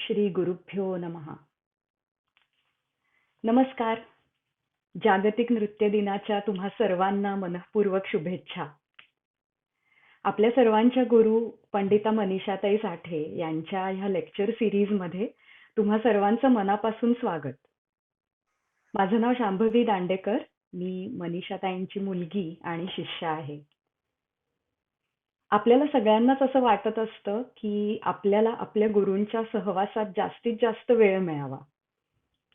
श्री गुरुभ्यो नमः. नमस्कार. जागतिक नृत्य दिनाच्या तुम्हा सर्वांना मनःपूर्वक शुभेच्छा. आपल्या सर्वांच्या गुरु पंडिता मनीषाताई साठे यांच्या ह्या लेक्चर सिरीजमध्ये तुम्हा सर्वांचं मनापासून स्वागत. माझं नाव शांभवी दांडेकर. मी मनीषाताईंची मुलगी आणि शिष्य आहे. आपल्याला सगळ्यांनाच असं वाटत असतं की आपल्याला आपल्या गुरूंच्या सहवासात जास्तीत जास्त वेळ मिळावा,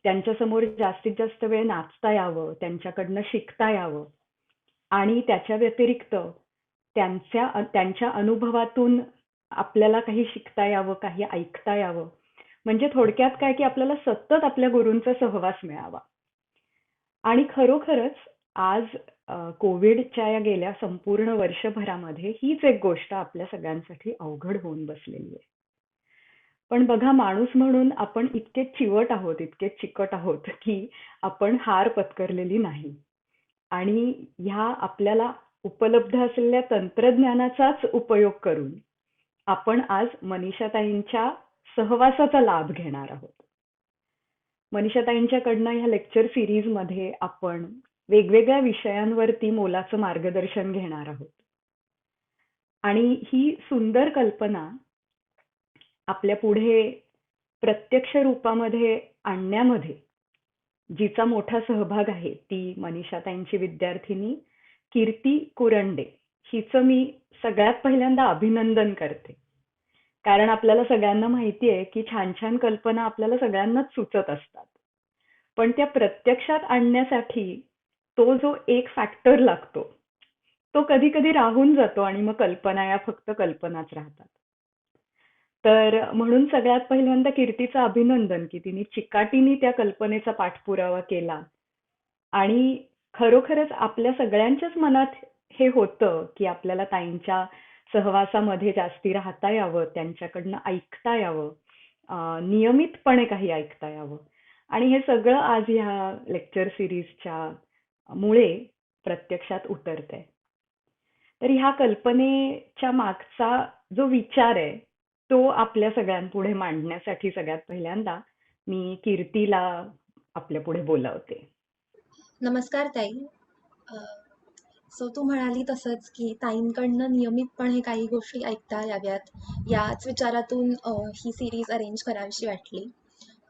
त्यांच्यासमोर जास्तीत जास्त वेळ नाचता यावं, त्यांच्याकडनं शिकता यावं आणि त्याच्या व्यतिरिक्त त्यांच्या अनुभवातून आपल्याला काही शिकता यावं, काही ऐकता यावं. म्हणजे थोडक्यात काय की आपल्याला सतत आपल्या गुरूंचा सहवास मिळावा. आणि खरोखरच आज कोविडच्या या गेल्या संपूर्ण वर्षभरामध्ये हीच एक गोष्ट आपल्या सगळ्यांसाठी अवघड होऊन बसलेली आहे. पण बघा, माणूस म्हणून आपण इतके चिवट आहोत, इतके चिकट आहोत की आपण हार पत्करलेली नाही. आणि ह्या आपल्याला उपलब्ध असलेल्या तंत्रज्ञानाचाच उपयोग करून आपण आज मनीषाताईंच्या सहवासाचा लाभ घेणार आहोत. मनीषाताईंच्याकडनं ह्या लेक्चर सिरीजमध्ये आपण वेगवेगळ्या विषयांवरती मोलाचं मार्गदर्शन घेणार आहोत. आणि ही सुंदर कल्पना आपल्या पुढे प्रत्यक्ष रूपामध्ये आणण्यामध्ये जिचा मोठा सहभाग आहे ती मनीषाताईंची विद्यार्थिनी कीर्ती कुरंडे. हिचं मी सगळ्यात पहिल्यांदा अभिनंदन करते. कारण आपल्याला सगळ्यांना माहिती आहे की छान छान कल्पना आपल्याला सगळ्यांनाच सुचत असतात, पण त्या प्रत्यक्षात आणण्यासाठी तो जो एक फॅक्टर लागतो तो कधी कधी राहून जातो आणि मग कल्पना या फक्त कल्पनाच राहतात. तर म्हणून सगळ्यात पहिल्यांदा कीर्तीचं अभिनंदन की तिने चिकाटीने त्या कल्पनेचा पाठपुरावा केला. आणि खरोखरच आपल्या सगळ्यांच्याच मनात हे होतं की आपल्याला ताईंच्या सहवासामध्ये जास्ती राहता यावं, त्यांच्याकडनं ऐकता यावं, नियमितपणे काही ऐकता यावं. आणि हे सगळं आज ह्या लेक्चर सिरीजच्या मुळे प्रत्यक्षात उतरतंय. तर ह्या कल्पनेच्या मागचा जो विचार आहे तो आपल्या सगळ्यांपुढे मांडण्यासाठी सगळ्यात पहिल्यांदा मी कीर्तीला आपल्या पुढे बोलावते. नमस्कार ताई. सो तू म्हणाली तसंच की ताईंकडनं नियमितपणे काही गोष्टी ऐकता याव्यात, याच विचारातून ही सिरीज अरेंज करावीशी वाटली.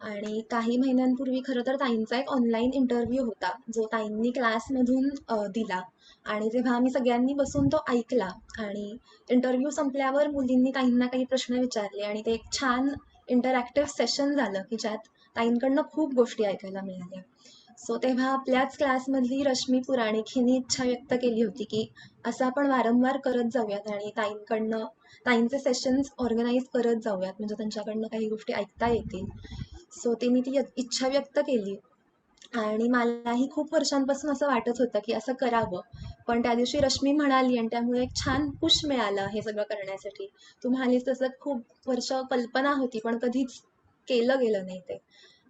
आणि काही महिन्यांपूर्वी खरं तर ताईंचा एक ऑनलाईन इंटरव्ह्यू होता जो ताईंनी क्लासमधून दिला. आणि तेव्हा आम्ही सगळ्यांनी बसून तो ऐकला. आणि इंटरव्ह्यू संपल्यावर मुलींनी ताईंना काही प्रश्न विचारले आणि ते एक छान इंटरॅक्टिव्ह सेशन झालं की ज्यात ताईंकडनं खूप गोष्टी ऐकायला मिळाल्या. सो तेव्हा आपल्याच क्लासमधली रश्मी पुराणिक हिने इच्छा व्यक्त केली होती की असं आपण वारंवार करत जाऊयात आणि ताईंचे सेशन्स ऑर्गनाईज करत जाऊयात, म्हणजे त्यांच्याकडनं काही गोष्टी ऐकता येतील. सो तिने ती इच्छा व्यक्त केली आणि मलाही खूप वर्षांपासून असं वाटत होतं की असं करावं. पण त्या दिवशी रश्मी म्हणाली आणि त्यामुळे एक छान पुश मिळालं हे सगळं करण्यासाठी. तू म्हणालीस तसं खूप वर्ष कल्पना होती पण कधीच केलं गेलं नाही ते.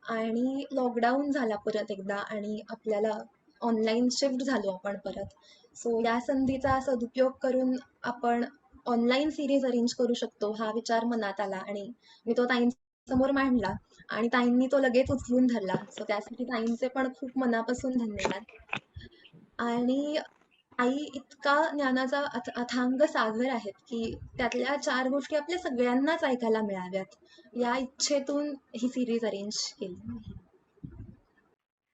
आणि लॉकडाऊन झाला परत एकदा आणि आपल्याला ऑनलाईन शिफ्ट झालो आपण परत. सो या संधीचा सदुपयोग करून आपण ऑनलाईन सिरीज अरेंज करू शकतो हा विचार मनात आला आणि मी तो ताईंसमोर मांडला आणि ताईंनी तो लगेच उचलून धरला. सो त्यासाठी ताईंचे पण खूप मनापासून धन्यवाद. आणि आई इतका ज्ञानाचा अथांग सागर आहेत की त्यातल्या 4 गोष्टी आपल्या सगळ्यांनाच ऐकायला मिळाव्यात, या इच्छेतून ही सिरीज अरेंज केली.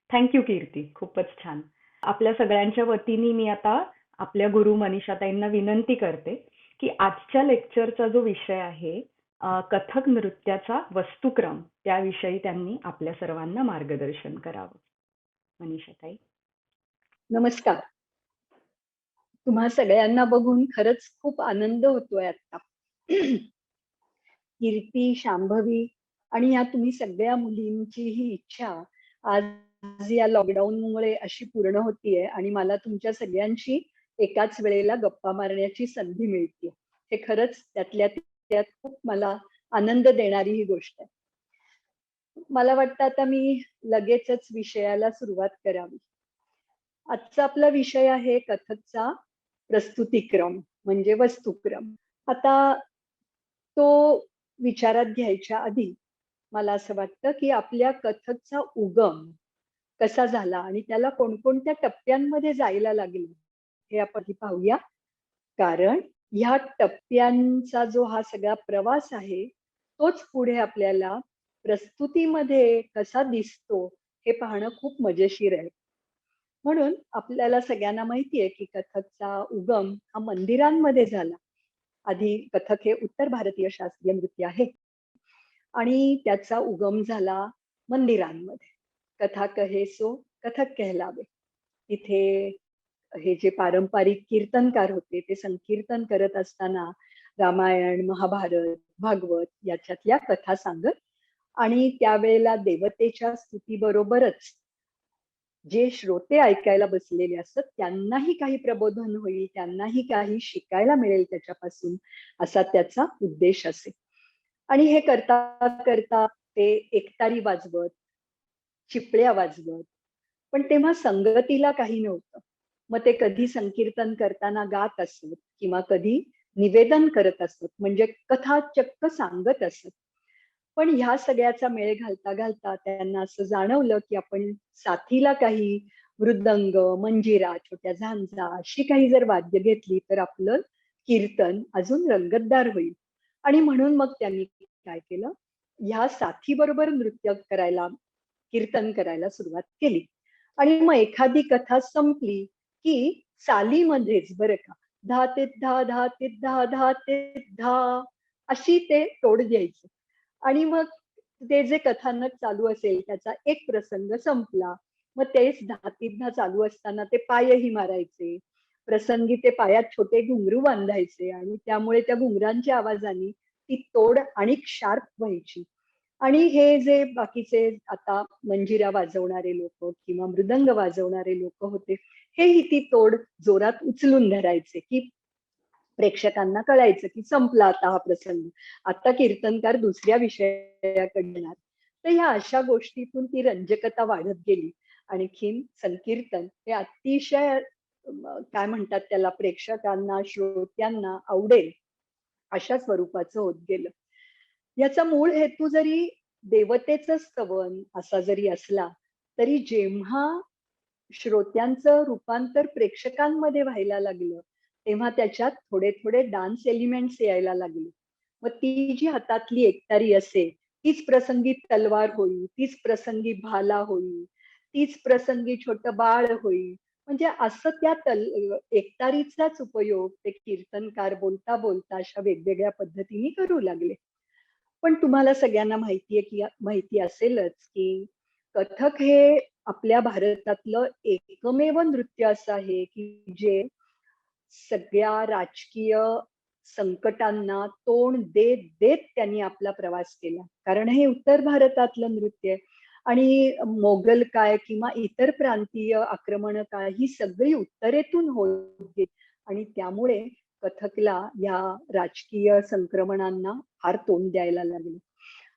थँक्यू कीर्ती, खूपच छान. आपल्या सगळ्यांच्या वतीने मी आता आपल्या गुरु मनीषाताईंना विनंती करते की आजच्या लेक्चरचा जो विषय आहे कथक नृत्याचा वस्तुक्रम, त्याविषयी त्यांनी आपल्या सर्वांना मार्गदर्शन करावं. मनीषाताई. नमस्कार. तुम्हा सगळ्यांना बघून खरंच खूप आनंद होतोय आता. कीर्ती, शांभवी आणि या तुम्ही सगळ्या मुलींची ही इच्छा आज या लॉकडाऊनमुळे अशी पूर्ण होतीये आणि मला तुमच्या सगळ्यांशी एकाच वेळेला गप्पा मारण्याची संधी मिळते. हे खरंच त्यातल्या त्यात खूप मला आनंद देणारी ही गोष्ट आहे. मला वाटतं आता मी लगेचच विषयाला सुरुवात करावी. आजचा आपला विषय आहे कथकचा प्रस्तुतीक्रम म्हणजे वस्तुक्रम. आता तो विचारात घ्यायच्या आधी मला असं वाटतं, की आपल्या कथकचा उगम कसा झाला आणि त्याला कोणकोणत्या टप्प्यांमध्ये जायला लागलं, हे आपण आधी पाहूया. कारण ह्या टप्प्यांचा जो हा सगळा प्रवास आहे, तोच पुढे आपल्याला प्रस्तुतीमध्ये कसा दिसतो, हे पाहणं खूप मजेशीर आहे. म्हणून आपल्याला सगळ्यांना माहिती आहे, की कथकचा उगम हा मंदिरांमध्ये झाला. आधी कथक हे उत्तर भारतीय शास्त्रीय नृत्य आहे आणि त्याचा उगम झाला मंदिरांमध्ये. कथा कहे सो कथक कहलावे. तिथे हे जे पारंपरिक कीर्तनकार होते ते संकीर्तन करत असताना रामायण, महाभारत, भागवत याच्यातल्या कथा सांगत आणि त्यावेळेला देवतेच्या स्तुतीबरोबरच जे श्रोते ऐकायला बसलेले असतात त्यांनाही काही प्रबोधन होईल, त्यांनाही काही शिकायला मिळेल त्याच्यापासून, असा त्याचा उद्देश असे. आणि हे करता करता ते एकतारी वाजवत, चिपळ्या वाजवत, पण तेव्हा संगतीला काही नव्हतं. मग ते कधी संकीर्तन करताना गात असत किंवा कधी निवेदन करत असत, म्हणजे कथा चक्क सांगत असत. पण ह्या सगळ्याचा मेळ घालता घालता त्यांना असं जाणवलं, की आपण साथीला काही मृदंग, मंजिरा, छोट्या झांजा अशी काही जर वाद्य घेतली तर आपलं कीर्तन अजून रंगतदार होईल. आणि म्हणून मग त्यांनी काय केलं, ह्या साथीबरोबर नृत्य करायला, कीर्तन करायला सुरुवात केली. आणि मग एखादी कथा संपली, की चालीमध्येच बरं का, धा ते धा, धा ते धा, धा ते धा अशी ते तोड द्यायची. आणि मग ते जे कथानक चालू असेल त्याचा एक प्रसंग संपला. मग तेच धातीधा चालू असताना ते पायही मारायचे. प्रसंगी ते पायात छोटे घुंगरू बांधायचे आणि त्यामुळे त्या घुंगरांच्या आवाजाने ती तोड आणिक शार्प व्हायची. आणि हे जे बाकीचे आता मंजिरा वाजवणारे लोक किंवा मृदंग वाजवणारे लोक होते, हेही ती तोड जोरात उचलून धरायचे, की प्रेक्षकांना कळायचं की संपला आता हा प्रसंग. आता कीर्तनकार दुसऱ्या विषयाकडे येणार. तर ह्या अशा गोष्टीतून ती रंजकता वाढत गेली. आणखीन संकीर्तन हे अतिशय काय म्हणतात त्याला, प्रेक्षकांना, श्रोत्यांना आवडेल अशा स्वरूपाचं होत गेलं. याचा मूळ हेतू जरी देवतेचं स्तवन असा जरी असला, तरी जेव्हा श्रोत्यांचं रूपांतर प्रेक्षकांमध्ये व्हायला लागलं, तेव्हा त्याच्यात थोडे थोडे डान्स एलिमेंट्स यायला लागले. मग ती जी हातातली एकतारी असे, तीच प्रसंगी तलवार होईल, तीच प्रसंगी भाला होईल, तीच प्रसंगी छोटं बाळ होईल. म्हणजे असं त्या एकतारीचाच उपयोग ते कीर्तनकार बोलता बोलता अशा वेगवेगळ्या पद्धतीने करू लागले. पण तुम्हाला सगळ्यांना माहितीये की माहिती असेलच की कथक हे आपल्या भारतातलं एकमेव नृत्य असं आहे की जे सगळ्या राजकीय संकटांना तोंड देत देत त्यांनी आपला प्रवास केला. कारण हे उत्तर भारतातलं नृत्य आहे आणि मोगल काय किंवा इतर प्रांतीय आक्रमण काय ही सगळी उत्तरेतून होत गेली आणि त्यामुळे कथकला या राजकीय संक्रमणांना फार तोंड द्यायला लागले.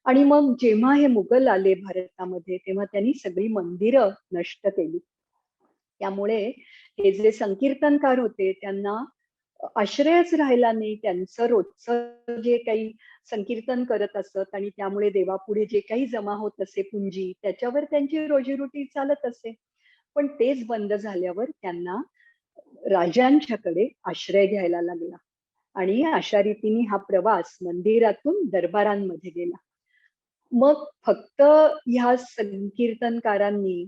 आणि मग जेव्हा हे मुघल आले भारतामध्ये, तेव्हा त्यांनी सगळी मंदिरं नष्ट केली. त्यामुळे हे जे संकीर्तनकार होते त्यांना आश्रयच राहिला नाही. त्यांचं रोजचं जे काही संकीर्तन करत असत आणि त्यामुळे देवापुढे जे काही जमा होत असे पुंजी, त्याच्यावर त्यांची रोजीरोटी चालत असे. पण तेच बंद झाल्यावर त्यांना राजांच्याकडे आश्रय घ्यायला लागला आणि अशा रीतीने हा प्रवास मंदिरातून दरबारांमध्ये गेला. मग फक्त ह्या संकीर्तनकारांनी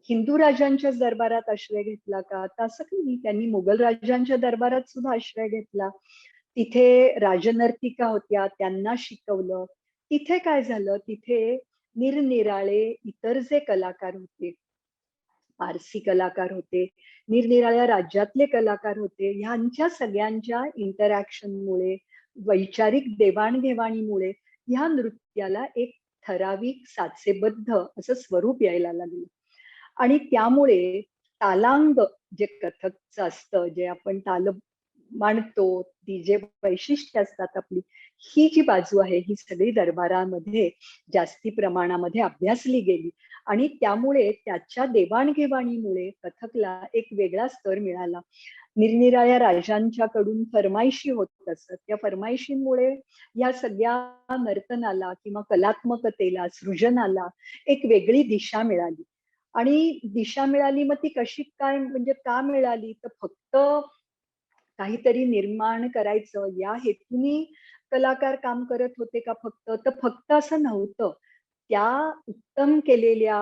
हिंदू राजांच्याच दरबारात आश्रय घेतला का? तर असं काही नाही. त्यांनी मुघल राजांच्या दरबारात सुद्धा आश्रय घेतला. तिथे राजनर्तिका होत्या, त्यांना शिकवलं. तिथे काय झालं, तिथे निरनिराळे इतर जे कलाकार होते, पारसी कलाकार होते, निरनिराळ्या राज्यातले कलाकार होते, ह्यांच्या सगळ्यांच्या इंटरॅक्शनमुळे, वैचारिक देवाणघेवाणीमुळे ह्या नृत्याला एक ठराविक साचेबद्ध असं स्वरूप यायला लागलं. आणि त्यामुळे तालांग जे कथकचं असतं, जे आपण मांडतो, ती जे वैशिष्ट्य असतात आपली, ही जी बाजू आहे ही सगळी दरबारामध्ये जास्ती प्रमाणामध्ये अभ्यासली गेली आणि त्यामुळे त्याच्या देवाणघेवाणीमुळे कथकला एक वेगळा स्तर मिळाला. निरनिराळ्या राजांच्याकडून फरमाईशी होत असत. त्या फरमाईशींमुळे या सगळ्या नर्तनाला किंवा कलात्मकतेला, सृजनाला एक वेगळी दिशा मिळाली. आणि दिशा मिळाली मग ती कशी काय म्हणजे का मिळाली? तर फक्त काहीतरी निर्माण करायचं या हेतूनी कलाकार काम करत होते का फक्त? तर फक्त असं नव्हतं. त्या उत्तम केलेल्या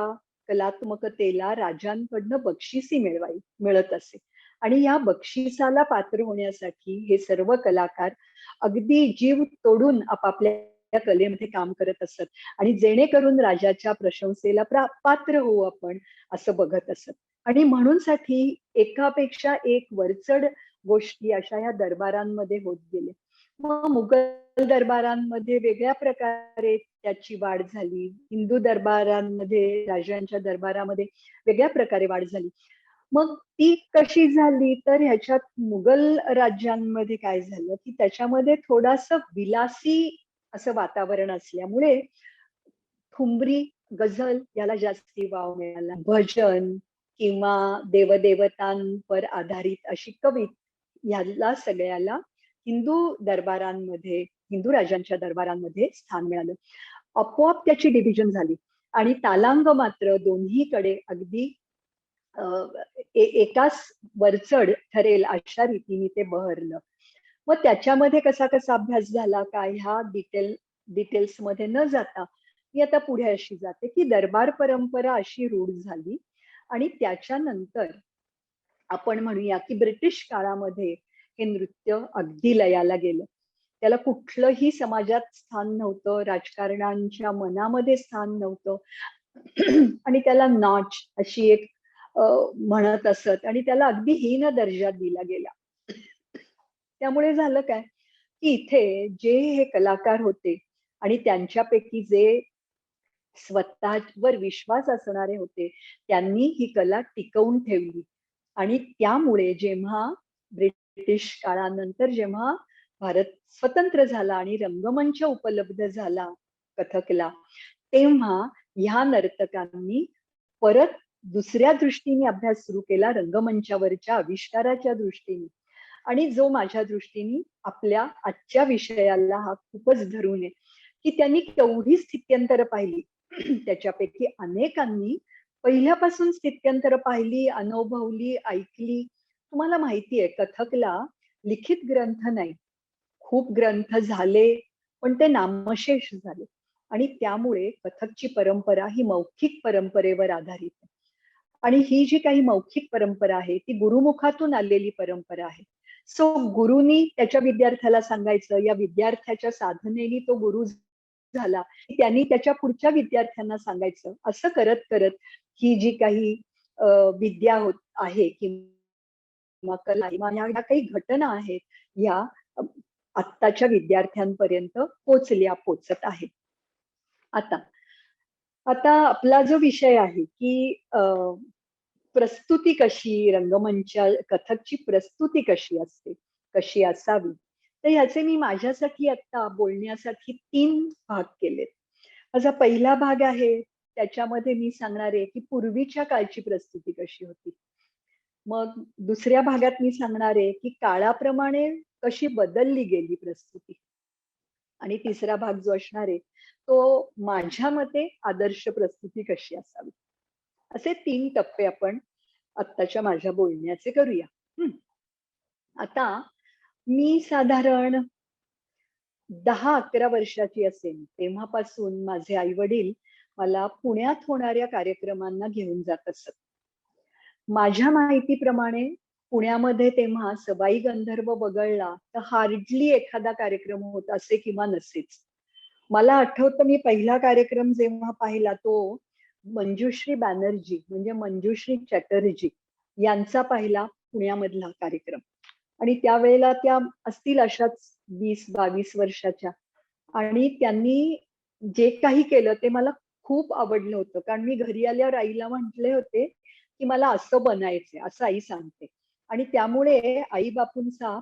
कलात्मकतेला राजांकडनं बक्षिसी मिळत असे. आणि या बक्षिसाला पात्र होण्यासाठी हे सर्व कलाकार अगदी जीव तोडून आपापल्या कलेमध्ये काम करत असत आणि जेणेकरून राजाच्या प्रशंसेला पात्र होऊ आपण असं बघत असत. आणि म्हणूनसाठी एकापेक्षा एक वरचढ गोष्टी अशा या दरबारांमध्ये होत गेल्या. मग मुघल दरबारांमध्ये वेगळ्या प्रकारे त्याची वाढ झाली. हिंदू दरबारांमध्ये, राजांच्या दरबारामध्ये वेगळ्या प्रकारे वाढ झाली. मग ती कशी झाली? तर ह्याच्यात मुघल राज्यांमध्ये काय झालं की त्याच्यामध्ये थोडंसं विलासी असं वातावरण असल्यामुळे ठुमरी, गझल याला जास्ती वाव मिळाला. भजन किंवा देवदेवतांवर आधारित अशी याला सगळ्याला हिंदू दरबारांमध्ये, हिंदू राजांच्या दरबारांमध्ये स्थान मिळालं. आपोआप त्याची डिव्हिजन झाली आणि तालांग मात्र दोन्हीकडे अगदी एकाच वरचढ ठरेल अशा रीतीने ते बहरलं. मग त्याच्यामध्ये कसा कसा अभ्यास झाला काय ह्या डिटेल्स मध्ये न जाता मी आता पुढे अशी जाते की दरबार परंपरा अशी रूढ झाली आणि त्याच्यानंतर आपण म्हणूया की ब्रिटिश काळामध्ये हे नृत्य अगदी लयाला गेलं. त्याला कुठलंही समाजात स्थान नव्हतं, राजकारणांच्या मनामध्ये स्थान नव्हतं आणि त्याला नाच अशी एक म्हणत असत आणि त्याला अगदी हीन दर्जा दिला गेला. त्यामुळे झालं काय की इथे जे हे कलाकार होते आणि त्यांच्यापैकी जे स्वतःवर विश्वास असणारे होते त्यांनी ही कला टिकवून ठेवली. आणि त्यामुळे जेव्हा ब्रिटिश काळानंतर जेव्हा भारत स्वतंत्र झाला आणि रंगमंच उपलब्ध झाला कथकला, तेव्हा ह्या नर्तकांनी परत दुसऱ्या दृष्टीने अभ्यास सुरू केला रंगमंचावरच्या आविष्काराच्या दृष्टीने. आणि जो माझ्या दृष्टीने आपल्या आजच्या विषयाला हा खूपच धरून आहे की त्यांनी केवढी स्थित्यंतर पाहिली. त्याच्यापैकी अनेकांनी पहिल्यापासून स्थित्यंतर पाहिली, अनुभवली, ऐकली. तुम्हाला माहिती आहे कथकला लिखित ग्रंथ नाही, खूप ग्रंथ झाले पण ते नामशेष झाले आणि त्यामुळे कथकची परंपरा ही मौखिक परंपरेवर आधारित आहे. आणि ही जी काही मौखिक परंपरा आहे ती गुरुमुखातून आलेली परंपरा आहे. सो गुरुनी त्याच्या विद्यार्थ्याला सांगायचं, या विद्यार्थ्याच्या साधनेने तो गुरु झाला, त्यांनी त्याच्या पुढच्या विद्यार्थ्यांना सांगायचं. असं करत करत ही जी काही विद्या होत आहे किंवा कला किंवा ह्या काही घटना आहेत ह्या आत्ताच्या विद्यार्थ्यांपर्यंत पोचत आहेत. आता आता आपला जो विषय आहे की प्रस्तुती कशी, रंगमंच कथकची प्रस्तुती कशी असते, कशी असावी, तर ह्याचे मी माझ्यासाठी आता बोलण्यासाठी 3 भाग केलेत. माझा पहिला भाग आहे त्याच्यामध्ये मी सांगणार आहे की पूर्वीच्या काळची प्रस्तुती कशी होती. मग दुसऱ्या भागात मी सांगणार आहे की काळाप्रमाणे कशी बदलली गेली प्रस्तुती. आणि तिसरा भाग जो असणार आहे तो माझ्या मते आदर्श प्रस्तुती कशी असावी. असे 3 टप्पे आपण आत्ताच्या माझ्या बोलण्याचे करूया. आता मी साधारण 10-11 वर्षाची असेल तेव्हापासून माझे आई वडील मला पुण्यात होणाऱ्या कार्यक्रमांना घेऊन जात असत. माझ्या माहितीप्रमाणे पुण्यामध्ये तेव्हा सवाई गंधर्व वगळला तर हार्डली एखादा कार्यक्रम होत असे किंवा नसेच. मला आठवतं मी पहिला कार्यक्रम जेव्हा पाहिला तो मंजुश्री बॅनर्जी म्हणजे मंजुश्री चॅटर्जी यांचा पाहिला पुण्यामधला कार्यक्रम. आणि त्यावेळेला त्या असतील अशाच 20-22 वर्षाच्या. आणि त्यांनी जे काही केलं ते मला खूप आवडलं होतं. कारण मी घरी आल्यावर आईला म्हटले होते की मला असं बनायचंय, असं आई सांगते. आणि त्यामुळे आई बापूंचा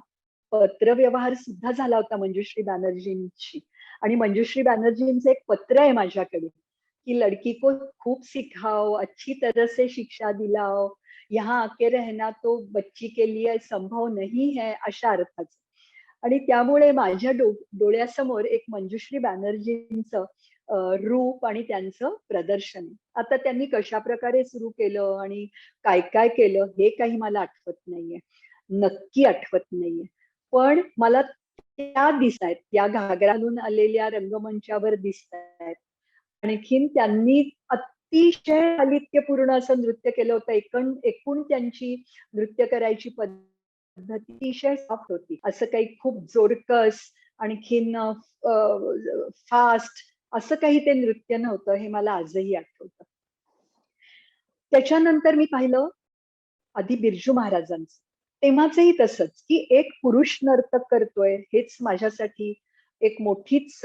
पत्रव्यवहार सुद्धा झाला होता मंजुश्री बॅनर्जींशी. आणि मंजुश्री बॅनर्जींचं एक पत्र आहे माझ्याकडे कि लड़की को खूब सिखाओ, अच्छी तरह से शिक्षा दिलाओ, यहाँ आके रहना तो बच्ची के लिए संभव नहीं है, अशा अर्थाचं. आणि त्यामुळे माझ्या डोळ्यासमोर एक मंजुश्री बॅनर्जींचं रूप आणि त्यांचं प्रदर्शन आहे. आता त्यांनी कशा प्रकारे सुरू केलं आणि काय काय केलं हे काही मला आठवत नाहीये, नक्की आठवत नाहीये. पण मला त्या दिसतायत, त्या घागरा घालून आलेल्या रंगमंचावर दिसतायत. आणखीन त्यांनी अतिशय सालित्यपूर्ण असं नृत्य केलं होतं. एकूण त्यांची नृत्य करायची पद्धत अतिशय सॉफ्ट होती. असं काही खूप जोरकस आणखीन फास्ट असं काही ते नृत्य नव्हतं, हे मला आजही आठवतं. त्याच्यानंतर मी पाहिलं आधी बिरजू महाराजांचं. तेव्हाचंही तसंच की एक पुरुष नर्तक करतोय हेच माझ्यासाठी एक मोठीच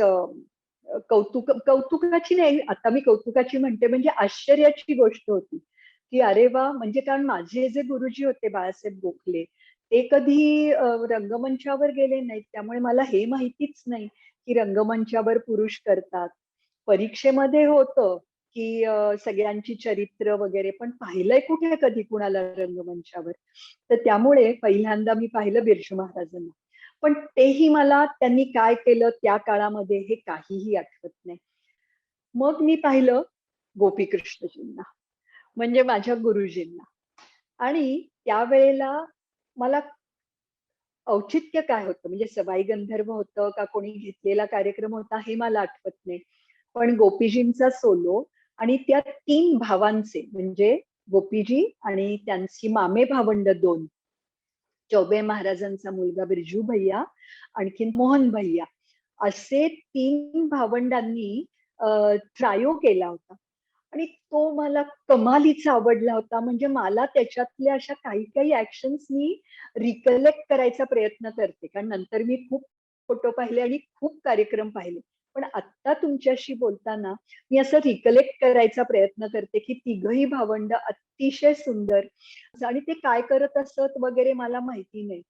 कौतुकाची नाही, आता मी कौतुकाची म्हणते, म्हणजे आश्चर्याची गोष्ट होती की अरे वा. म्हणजे कारण माझे जे गुरुजी होते बाळासाहेब गोखले, ते कधी रंगमंचावर गेले नाहीत, त्यामुळे मला हे माहितीच नाही की रंगमंचावर पुरुष करतात. परीक्षेमध्ये होतं की सगळ्यांची चरित्र वगैरे, पण पाहिलंय कुठे कधी कुणाला रंगमंचावर. तर त्यामुळे पहिल्यांदा मी पाहिलं बिरजू महाराजांना. पण तेही मला त्यांनी काय केलं त्या काळामध्ये हे काहीही आठवत नाही. मग मी पाहिलं गोपीकृष्णजींना, म्हणजे माझ्या गुरुजींना. आणि त्यावेळेला मला औचित्य काय होतं, म्हणजे सवाई गंधर्व होतं का कोणी घेतलेला कार्यक्रम होता हे मला आठवत नाही. पण गोपीजींचा सोलो आणि त्या 3 भावांचे, म्हणजे गोपीजी आणि त्यांची मामे भावंड 2, चौबे महाराजांचा मुलगा बिरजू भैया, आणखीन मोहन भैया, असे 3 भावंडांनी ट्रायो केला होता. आणि तो मला कमालीचा आवडला होता. म्हणजे मला त्याच्यातल्या अशा काही काही ऍक्शन्स मी रिकलेक्ट करायचा प्रयत्न करते, कारण नंतर मी खूप फोटो पाहिले आणि खूप कार्यक्रम पाहिले. पण आता तुमच्याशी बोलताना मी असं रिकलेक्ट करायचा प्रयत्न करते की तिघही भावंड अतिशय सुंदर, आणि ते काय करत असत वगैरे मला माहिती नाही.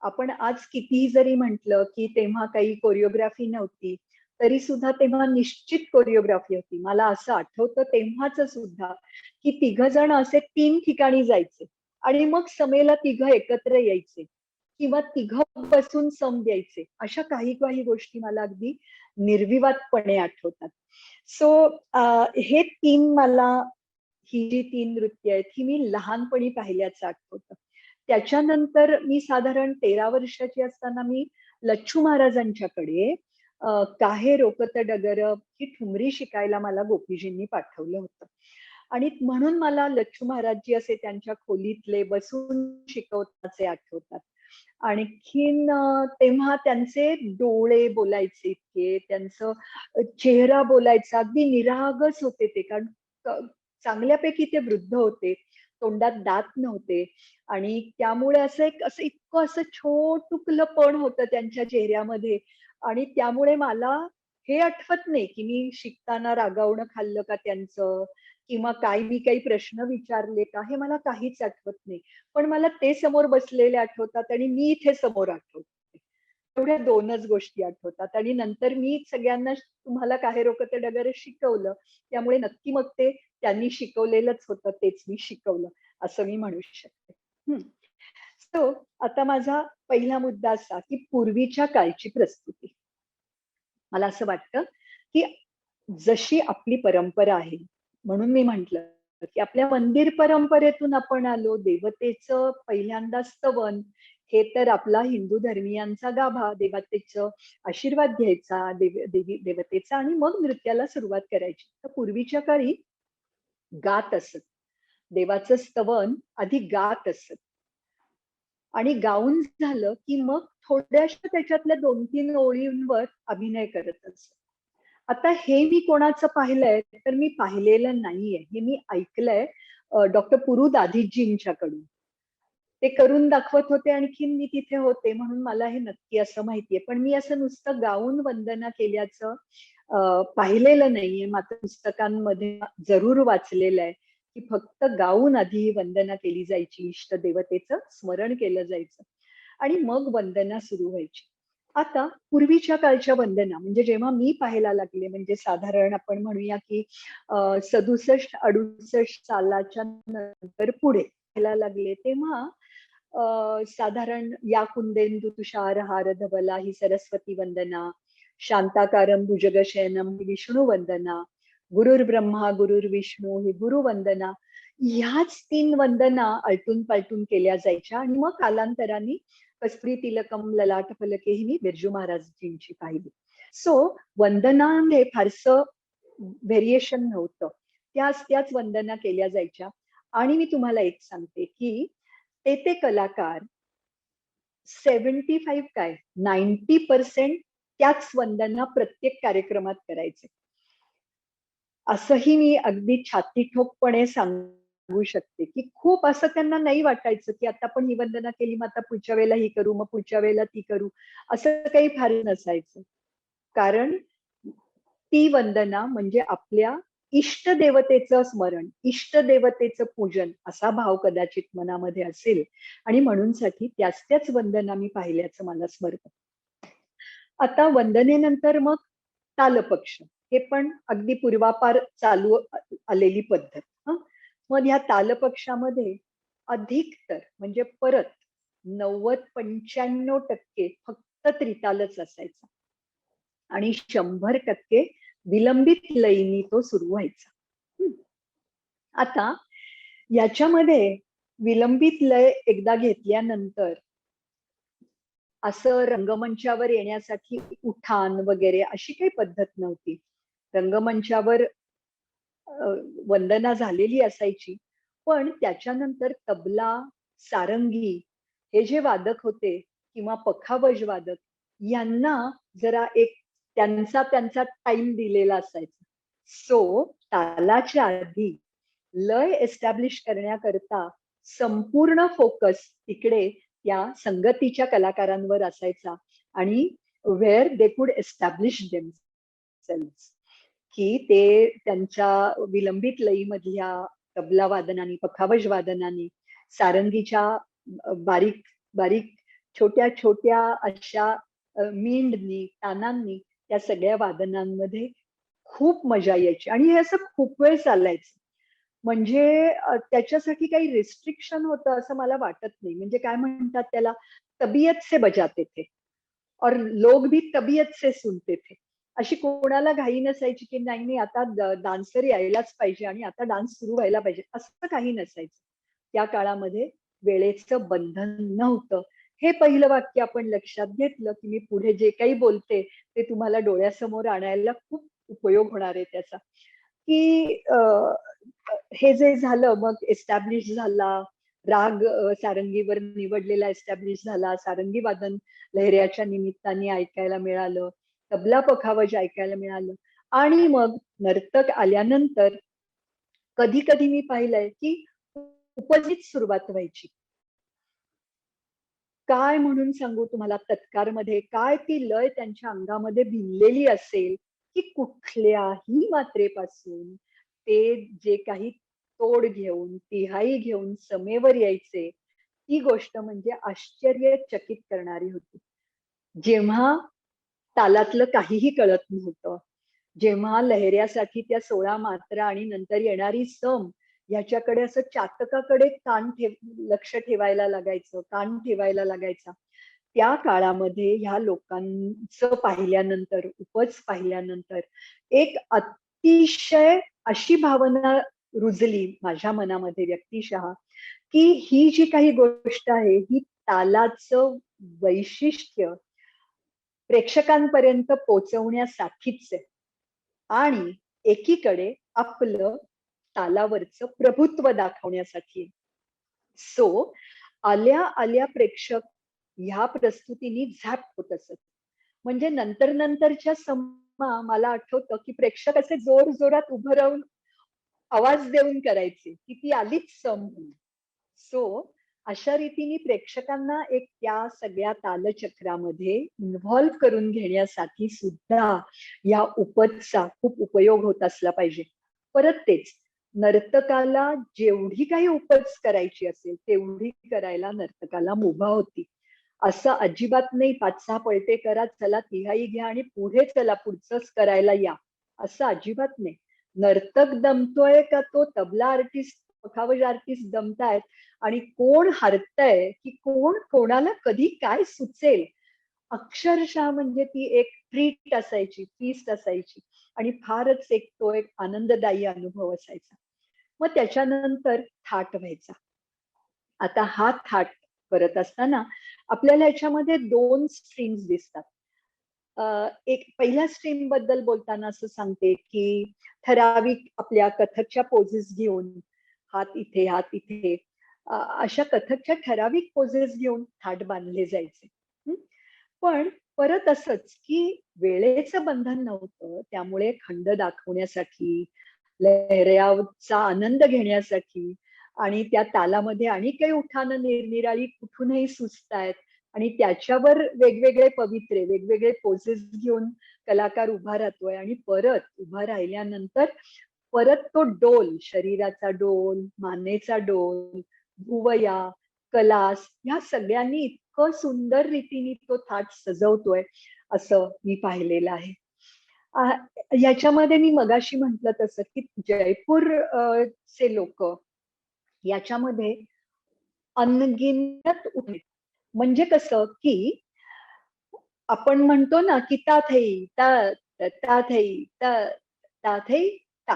आपण आज कितीही जरी म्हटलं की तेव्हा काही कोरिओग्राफी नव्हती, तरी सुद्धा तेव्हा निश्चित कोरिओग्राफी होती. मला असं आठवतं तेव्हाच सुद्धा की 3 जण असे 3 ठिकाणी जायचे आणि मग समेला 3 एकत्र यायचे किंवा 3 बसून सम द्यायचे. अशा काही काही गोष्टी मला अगदी निर्विवादपणे आठवतात. सो हे 3 मला, ही जी 3 नृत्य आहेत ही मी लहानपणी पाहिल्याचं आठवतं. त्याच्यानंतर मी साधारण 13 वर्षाची असताना मी लच्छू महाराजांच्याकडे काहे रोकत डगर ही ठुमरी शिकायला मला गोपीजींनी पाठवलं होतं. आणि म्हणून मला लच्छू महाराजजी असे त्यांच्या खोलीतले बसून शिकवताचे आठवतात. आणखीन तेव्हा त्यांचे डोळे बोलायचे इतके, त्यांचं चेहरा बोलायचा, अगदी निरागस होते ते, कारण चांगल्यापैकी ते वृद्ध होते, तोंडात दात नव्हते आणि त्यामुळे असं इतकं असं छोटुकलं पण होतं त्यांच्या चेहऱ्यामध्ये. आणि त्यामुळे मला हे आठवत नाही की मी शिकताना रागावणं खाल्लं का त्यांचं, किंवा मी काही प्रश्न विचारले का, हे मला काहीच आठवत नाही. पण मला ते समोर बसलेले आठवतात आणि मी इथे समोर आठवते. एवढ्या 2च गोष्टी आठवतात. आणि नंतर मी सगळ्यांना तुम्हाला काहे रोकत डगर शिकवलं, त्यामुळे नक्की मग ते त्यांनी शिकवलेलंच होतं, तेच मी शिकवलं असं मी म्हणू शकते. सो आता माझा पहिला मुद्दा असा की पूर्वीच्या काळची प्रस्तुती. मला असं वाटतं की जशी आपली परंपरा आहे, म्हणून मी म्हंटल की आपल्या मंदिर परंपरेतून आपण आलो, देवतेचं पहिल्यांदा स्तवन, हे तर आपला हिंदू धर्मियांचा गाभा, देवतेचं आशीर्वाद घ्यायचा, देवतेचा, आणि मग नृत्याला सुरुवात करायची. तर पूर्वीच्या काळी गात असत, देवाचं स्तवन आधी गात असत, आणि गाऊन झालं की मग थोड्याशा त्याच्यातल्या 2-3 ओळींवर अभिनय करत असत. आता हे मी कोणाचं पाहिलंय तर मी पाहिलेलं नाहीये, हे मी ऐकलंय डॉक्टर पुरू दाधीजींच्याकडून. ते करून दाखवत होते, आणखीन मी तिथे होते म्हणून मला हे नक्की असं माहितीये. पण मी असं नुसतं गाऊन वंदना केल्याचं पाहिलेलं नाहीये. मात्र पुस्तकांमध्ये जरूर वाचलेलं आहे की फक्त गाऊन आधी वंदना केली जायची, इष्ट देवतेचं स्मरण केलं जायचं. आणि मग वंदना सुरू व्हायची. आता पूर्वीच्या काळच्या वंदना म्हणजे जेव्हा मी पाहायला लागले, म्हणजे साधारण आपण म्हणूया की 67-68 सालाच्या नंतर पुढे पाहायला लागले, तेव्हा साधारण या कुंदेंदु तुषार हार धवला ही सरस्वती वंदना, शांताकारं भुजगशयनं ही विष्णू वंदना, गुरुर्ब्रह्मा गुरुर्विष्णू ही गुरुवंदना, ह्याच 3 वंदना आलटून पालटून केल्या जायच्या. आणि मग कालांतराने कस्तुरी तिलकम ललाट फलके ही मी बिरजू महाराजजींची पाहिली. सो वंदनामध्ये फारसं व्हेरिएशन नव्हतं, त्याच वंदना केल्या जायच्या. आणि मी तुम्हाला एक सांगते की ते कलाकार 75 काय 90% त्याच वंदना प्रत्येक कार्यक्रमात करायचे. असंही मी अगदी छाती ठोकपणे सांगू शकते की खूप असं त्यांना नाही वाटायचं की आता आपण ही वंदना केली, मग आता पुढच्या वेळेला ही करू, मग पुढच्या वेळेला ती करू, असं काही फार नसायचं. कारण ती वंदना म्हणजे आपल्या इष्टदेवतेचं स्मरण, इष्टदेवतेचं पूजन असा भाव कदाचित मनामध्ये असेल आणि म्हणूनसाठी त्याच वंदना मी पाहिल्याचं मला स्मरण. आता वंदनेनंतर मग तालपक्ष, हे पण अगदी पूर्वापार चालू आलेली पद्धत. मग ह्या तालपक्षामध्ये अधिकतर म्हणजे परत 90-95% फक्त त्रितालच असायचा आणि 100% विलंबित लयीनी तो सुरू व्हायचा. आता याच्यामध्ये विलंबित लय एकदा घेतल्यानंतर असं रंगमंचावर येण्यासाठी उठाण वगैरे अशी काही पद्धत नव्हती. रंगमंचावर वंदना झालेली असायची, पण त्याच्यानंतर तबला, सारंगी हे जे वादक होते किंवा पखावज वादक यांना जरा एक त्यांचा टाइम दिलेला असायचा. सो तालाच्या आधी लय एस्टॅब्लिश करण्याकरता संपूर्ण फोकस तिकडे त्या संगतीच्या कलाकारांवर असायचा आणि where they could establish themselves, की ते त्यांच्या विलंबित लयीमधल्या तबला वादनाने, पखावज वादनाने, सारंगीच्या बारीक बारीक छोट्या छोट्या अशा मींडनी, तानांनी त्या सगळ्या वादनांमध्ये खूप मजा यायची आणि हे असं खूप वेळ चालायचं. म्हणजे त्याच्यासाठी काही रिस्ट्रिक्शन होतं असं मला वाटत नाही. म्हणजे काय म्हणतात त्याला, तबीयत से बजाते थे और लोग भी तबीयत से सुनते थे. अशी कोणाला घाई नसायची की नाही नाही आता डान्सर यायलाच पाहिजे आणि आता डान्स सुरू व्हायला पाहिजे, असं काही नसायचं. त्या काळामध्ये वेळेचं बंधन नव्हतं. हे पहिलं वाक्य आपण लक्षात घेतलं की मी पुढे जे काही बोलते ते तुम्हाला डोळ्यासमोर आणायला खूप उपयोग होणार आहे त्याचा. की हे जे झालं, मग एस्टॅब्लिश झाला राग, सारंगीवर निवडलेला एस्टॅब्लिश झाला, सारंगी वादन लहऱ्याच्या निमित्ताने ऐकायला मिळालं, तबला पखावज ऐकायला मिळालं. आणि मग नर्तक आल्यानंतर कधी कधी मी पाहिलंय की उपजीत सुरुवात व्हायची. काय म्हणून सांगू तुम्हाला, तत्कारमध्ये काय ती लय त्यांच्या अंगामध्ये भिनलेली असेल की कुठल्याही मात्रेपासून ते जे काही तोड घेऊन, तिहाई घेऊन समेवर यायचे, ती गोष्ट म्हणजे आश्चर्यचकित करणारी होती. जेव्हा तालातलं काहीही कळत नव्हतं, जेव्हा लहऱ्यासाठी त्या 16 मात्रा आणि नंतर येणारी सम ह्याच्याकडे असं चातकाकडे लक्ष ठेवायला लागायचं, कान ठेवायला लागायचा, त्या काळामध्ये ह्या लोकांचं पाहिल्यानंतर, उपज पाहिल्यानंतर एक अतिशय अशी भावना रुजली माझ्या मनामध्ये व्यक्तिशः की ही जी काही गोष्ट आहे ही तालाचं वैशिष्ट्य प्रेक्षकांपर्यंत पोहोचवण्यासाठीच आहे आणि एकीकडे आपलं तालावरचं प्रभुत्व दाखवण्यासाठी. सो आल्या आल्या प्रेक्षक ह्या प्रस्तुतीने झॅप होत असत. म्हणजे नंतरच्या समा मला आठवतं की प्रेक्षक असे जोर जोरात उभं राहून आवाज देऊन करायचे की ती आलीच सम. सो अशा रीतीने प्रेक्षकांना एक त्या सगळ्या तालचक्रामध्ये इन्व्हॉल्व्ह करून घेण्यासाठी सुद्धा या उपजचा खूप उपयोग होत असला पाहिजे. परत तेच, नर्तकाला जेवढी काही उपज करायची असेल तेवढी करायला नर्तकाला मुभा होती. असं अजिबात नाही 5-6 पलटे करा, चला तिहाई घ्या आणि पुढे चला पुढचंच करायला या, असं अजिबात नाही. नर्तक दमतोय का तो तबला आर्टिस्ट, पखावज आर्टिस्ट दमतायत आणि कोण हरतय की कोण कोणाला कधी काय सुचेल, अक्षरशः म्हणजे ती एक ट्रीट असायची, फीस्ट असायची आणि फारच एक आनंददायी अनुभव असायचा. मग त्याच्यानंतर थाट व्हायचा. आता हा थाट करत असताना आपल्याला याच्यामध्ये 2 स्ट्रीम्स दिसतात. एक पहिल्या स्ट्रीम बद्दल बोलताना असं सांगते की ठराविक आपल्या कथकच्या पोझेस घेऊन हात इथे हात इथे अशा कथकच्या ठराविक पोझेस घेऊन थाट बांधले जायचे. पण परत असंच की वेळेचं बंधन नव्हतं, त्यामुळे खंड दाखवण्यासाठी, लहराचा आनंद घेण्यासाठी आणि त्या तालामध्ये आणि काही उठाणं निरनिराळी कुठूनही सुचतायत आणि त्याच्यावर वेगवेगळे पवित्रे, वेगवेगळे पोझेस घेऊन कलाकार उभा राहतोय आणि परत उभा राहिल्यानंतर परत तो डोल, शरीराचा डोल, मानेचा डोल, भुवया, कलास या सगळ्यांनी इतकं सुंदर रीतीने तो थाट सजवतोय असं मी पाहिलेलं आहे. याच्यामध्ये मी मगाशी म्हटलं तसं की जयपूर चे लोक याच्यामध्ये अनगिनत उठे. म्हणजे कसं की आपण म्हणतो ना की ता थई ता ता थई ता ता थई ता,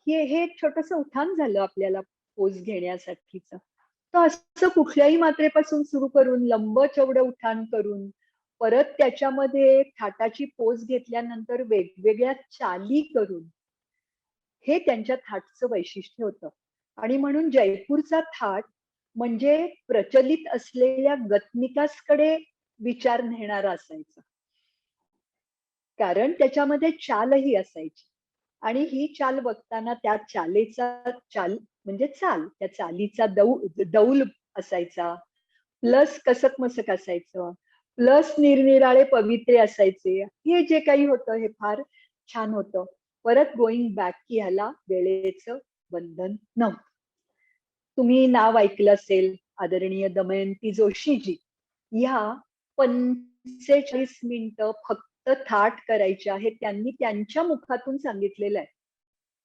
हे एक छोटस उठाण झालं आपल्याला पोज घेण्यासाठीच. तर असं कुठल्याही मात्रेपासून सुरू करून लंब चौड उठाण करून परत त्याच्यामध्ये थाटाची पोज घेतल्यानंतर वेगवेगळ्या चाली करून हे त्यांच्या थाटचं वैशिष्ट्य होतं. आणि म्हणून जयपूरचा थाट म्हणजे प्रचलित असलेल्या गतनिकासकडे विचार नेणारा असायचा, कारण त्याच्यामध्ये चालही असायची आणि ही चाल बघताना त्या चाल म्हणजे त्या चालीचा दौल असायचा, प्लस कसक मसक असायचं, प्लस निरनिराळे पवित्रे असायचे. हे जे काही होतं हे फार छान होतं. परत गोईंग बॅक की ह्याला वेळेचं बंधन नव्हतं. तुम्ही नाव ऐकलं असेल आदरणीय दमयंती जोशीजी, ह्या 45 मिनिटं फक्त थाट करायचे आहे. त्यांनी त्यांच्या मुखातून सांगितलेलं आहे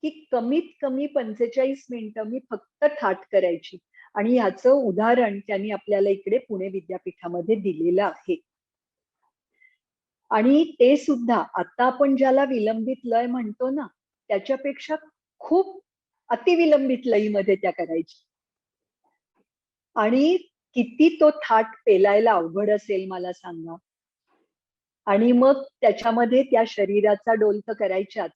की कमीत कमी 45 मिनिटं मी फक्त थाट करायची आणि ह्याचं उदाहरण त्यांनी आपल्याला इकडे पुणे विद्यापीठामध्ये दिलेलं आहे. आणि ते सुद्धा आता आपण ज्याला विलंबित लय म्हणतो ना, त्याच्यापेक्षा खूप अतिविलंबित लयीमध्ये त्या करायच्या. आणि किती तो थाट पेलायला अवघड असेल मला सांगा. आणि मग त्याच्यामध्ये त्या शरीराचा डोल तर करायच्याच,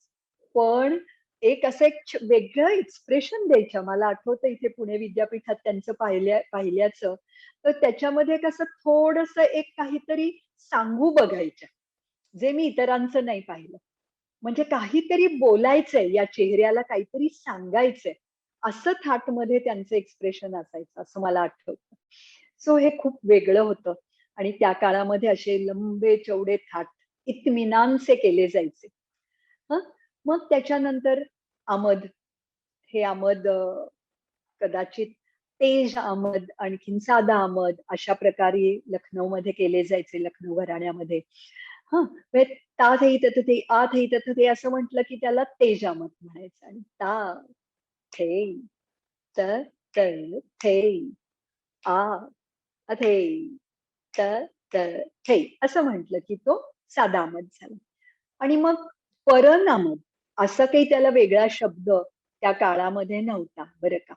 पण एक असं एक वेगळं एक्सप्रेशन द्यायच्या. मला आठवतं इथे पुणे विद्यापीठात त्यांचं पाहिल्याचं, तर त्याच्यामध्ये कसं थोडस एक काहीतरी सांगू बघायच्या, जे मी इतरांचं नाही पाहिलं. म्हणजे काहीतरी बोलायचंय, या चेहऱ्याला काहीतरी सांगायचंय, असं थाटमध्ये त्यांचं एक्सप्रेशन असायचं असं मला आठवतं. सो हे खूप वेगळं होतं आणि त्या काळामध्ये असे लंबे चौडे थाट इत्मिनानचे केले जायचे. मग त्याच्यानंतर आमद, हे आमद कदाचित तेज आमद, आणखीन साधा आमद अशा प्रकारे लखनौमध्ये केले जायचे, लखनौ घराण्यामध्ये. ता थे तथ ते आ थे तथ ते असं म्हटलं की त्याला तेज आमद म्हणायचं. आणि ता थे त त थे आ अथे त त थे असं म्हटलं की तो साधा आमद झाला. आणि मग परनामद असं काही त्याला वेगळा शब्द त्या काळामध्ये नव्हता बरं का.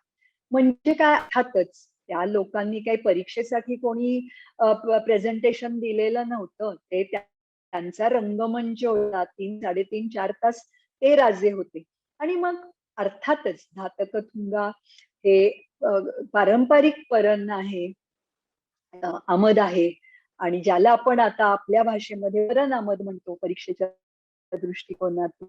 म्हणजे काय, अर्थातच त्या लोकांनी काही परीक्षेसाठी कोणी प्रेझेंटेशन दिलेलं नव्हतं. ते त्यांचा रंगमंच होता. 3-3.5-4 तास ते राजे होते. आणि मग अर्थातच धातकथुंगा हे पारंपरिक परन आहे, आमद आहे आणि ज्याला आपण आता आपल्या भाषेमध्ये परनामद म्हणतो परीक्षेच्या दृष्टिकोनातून.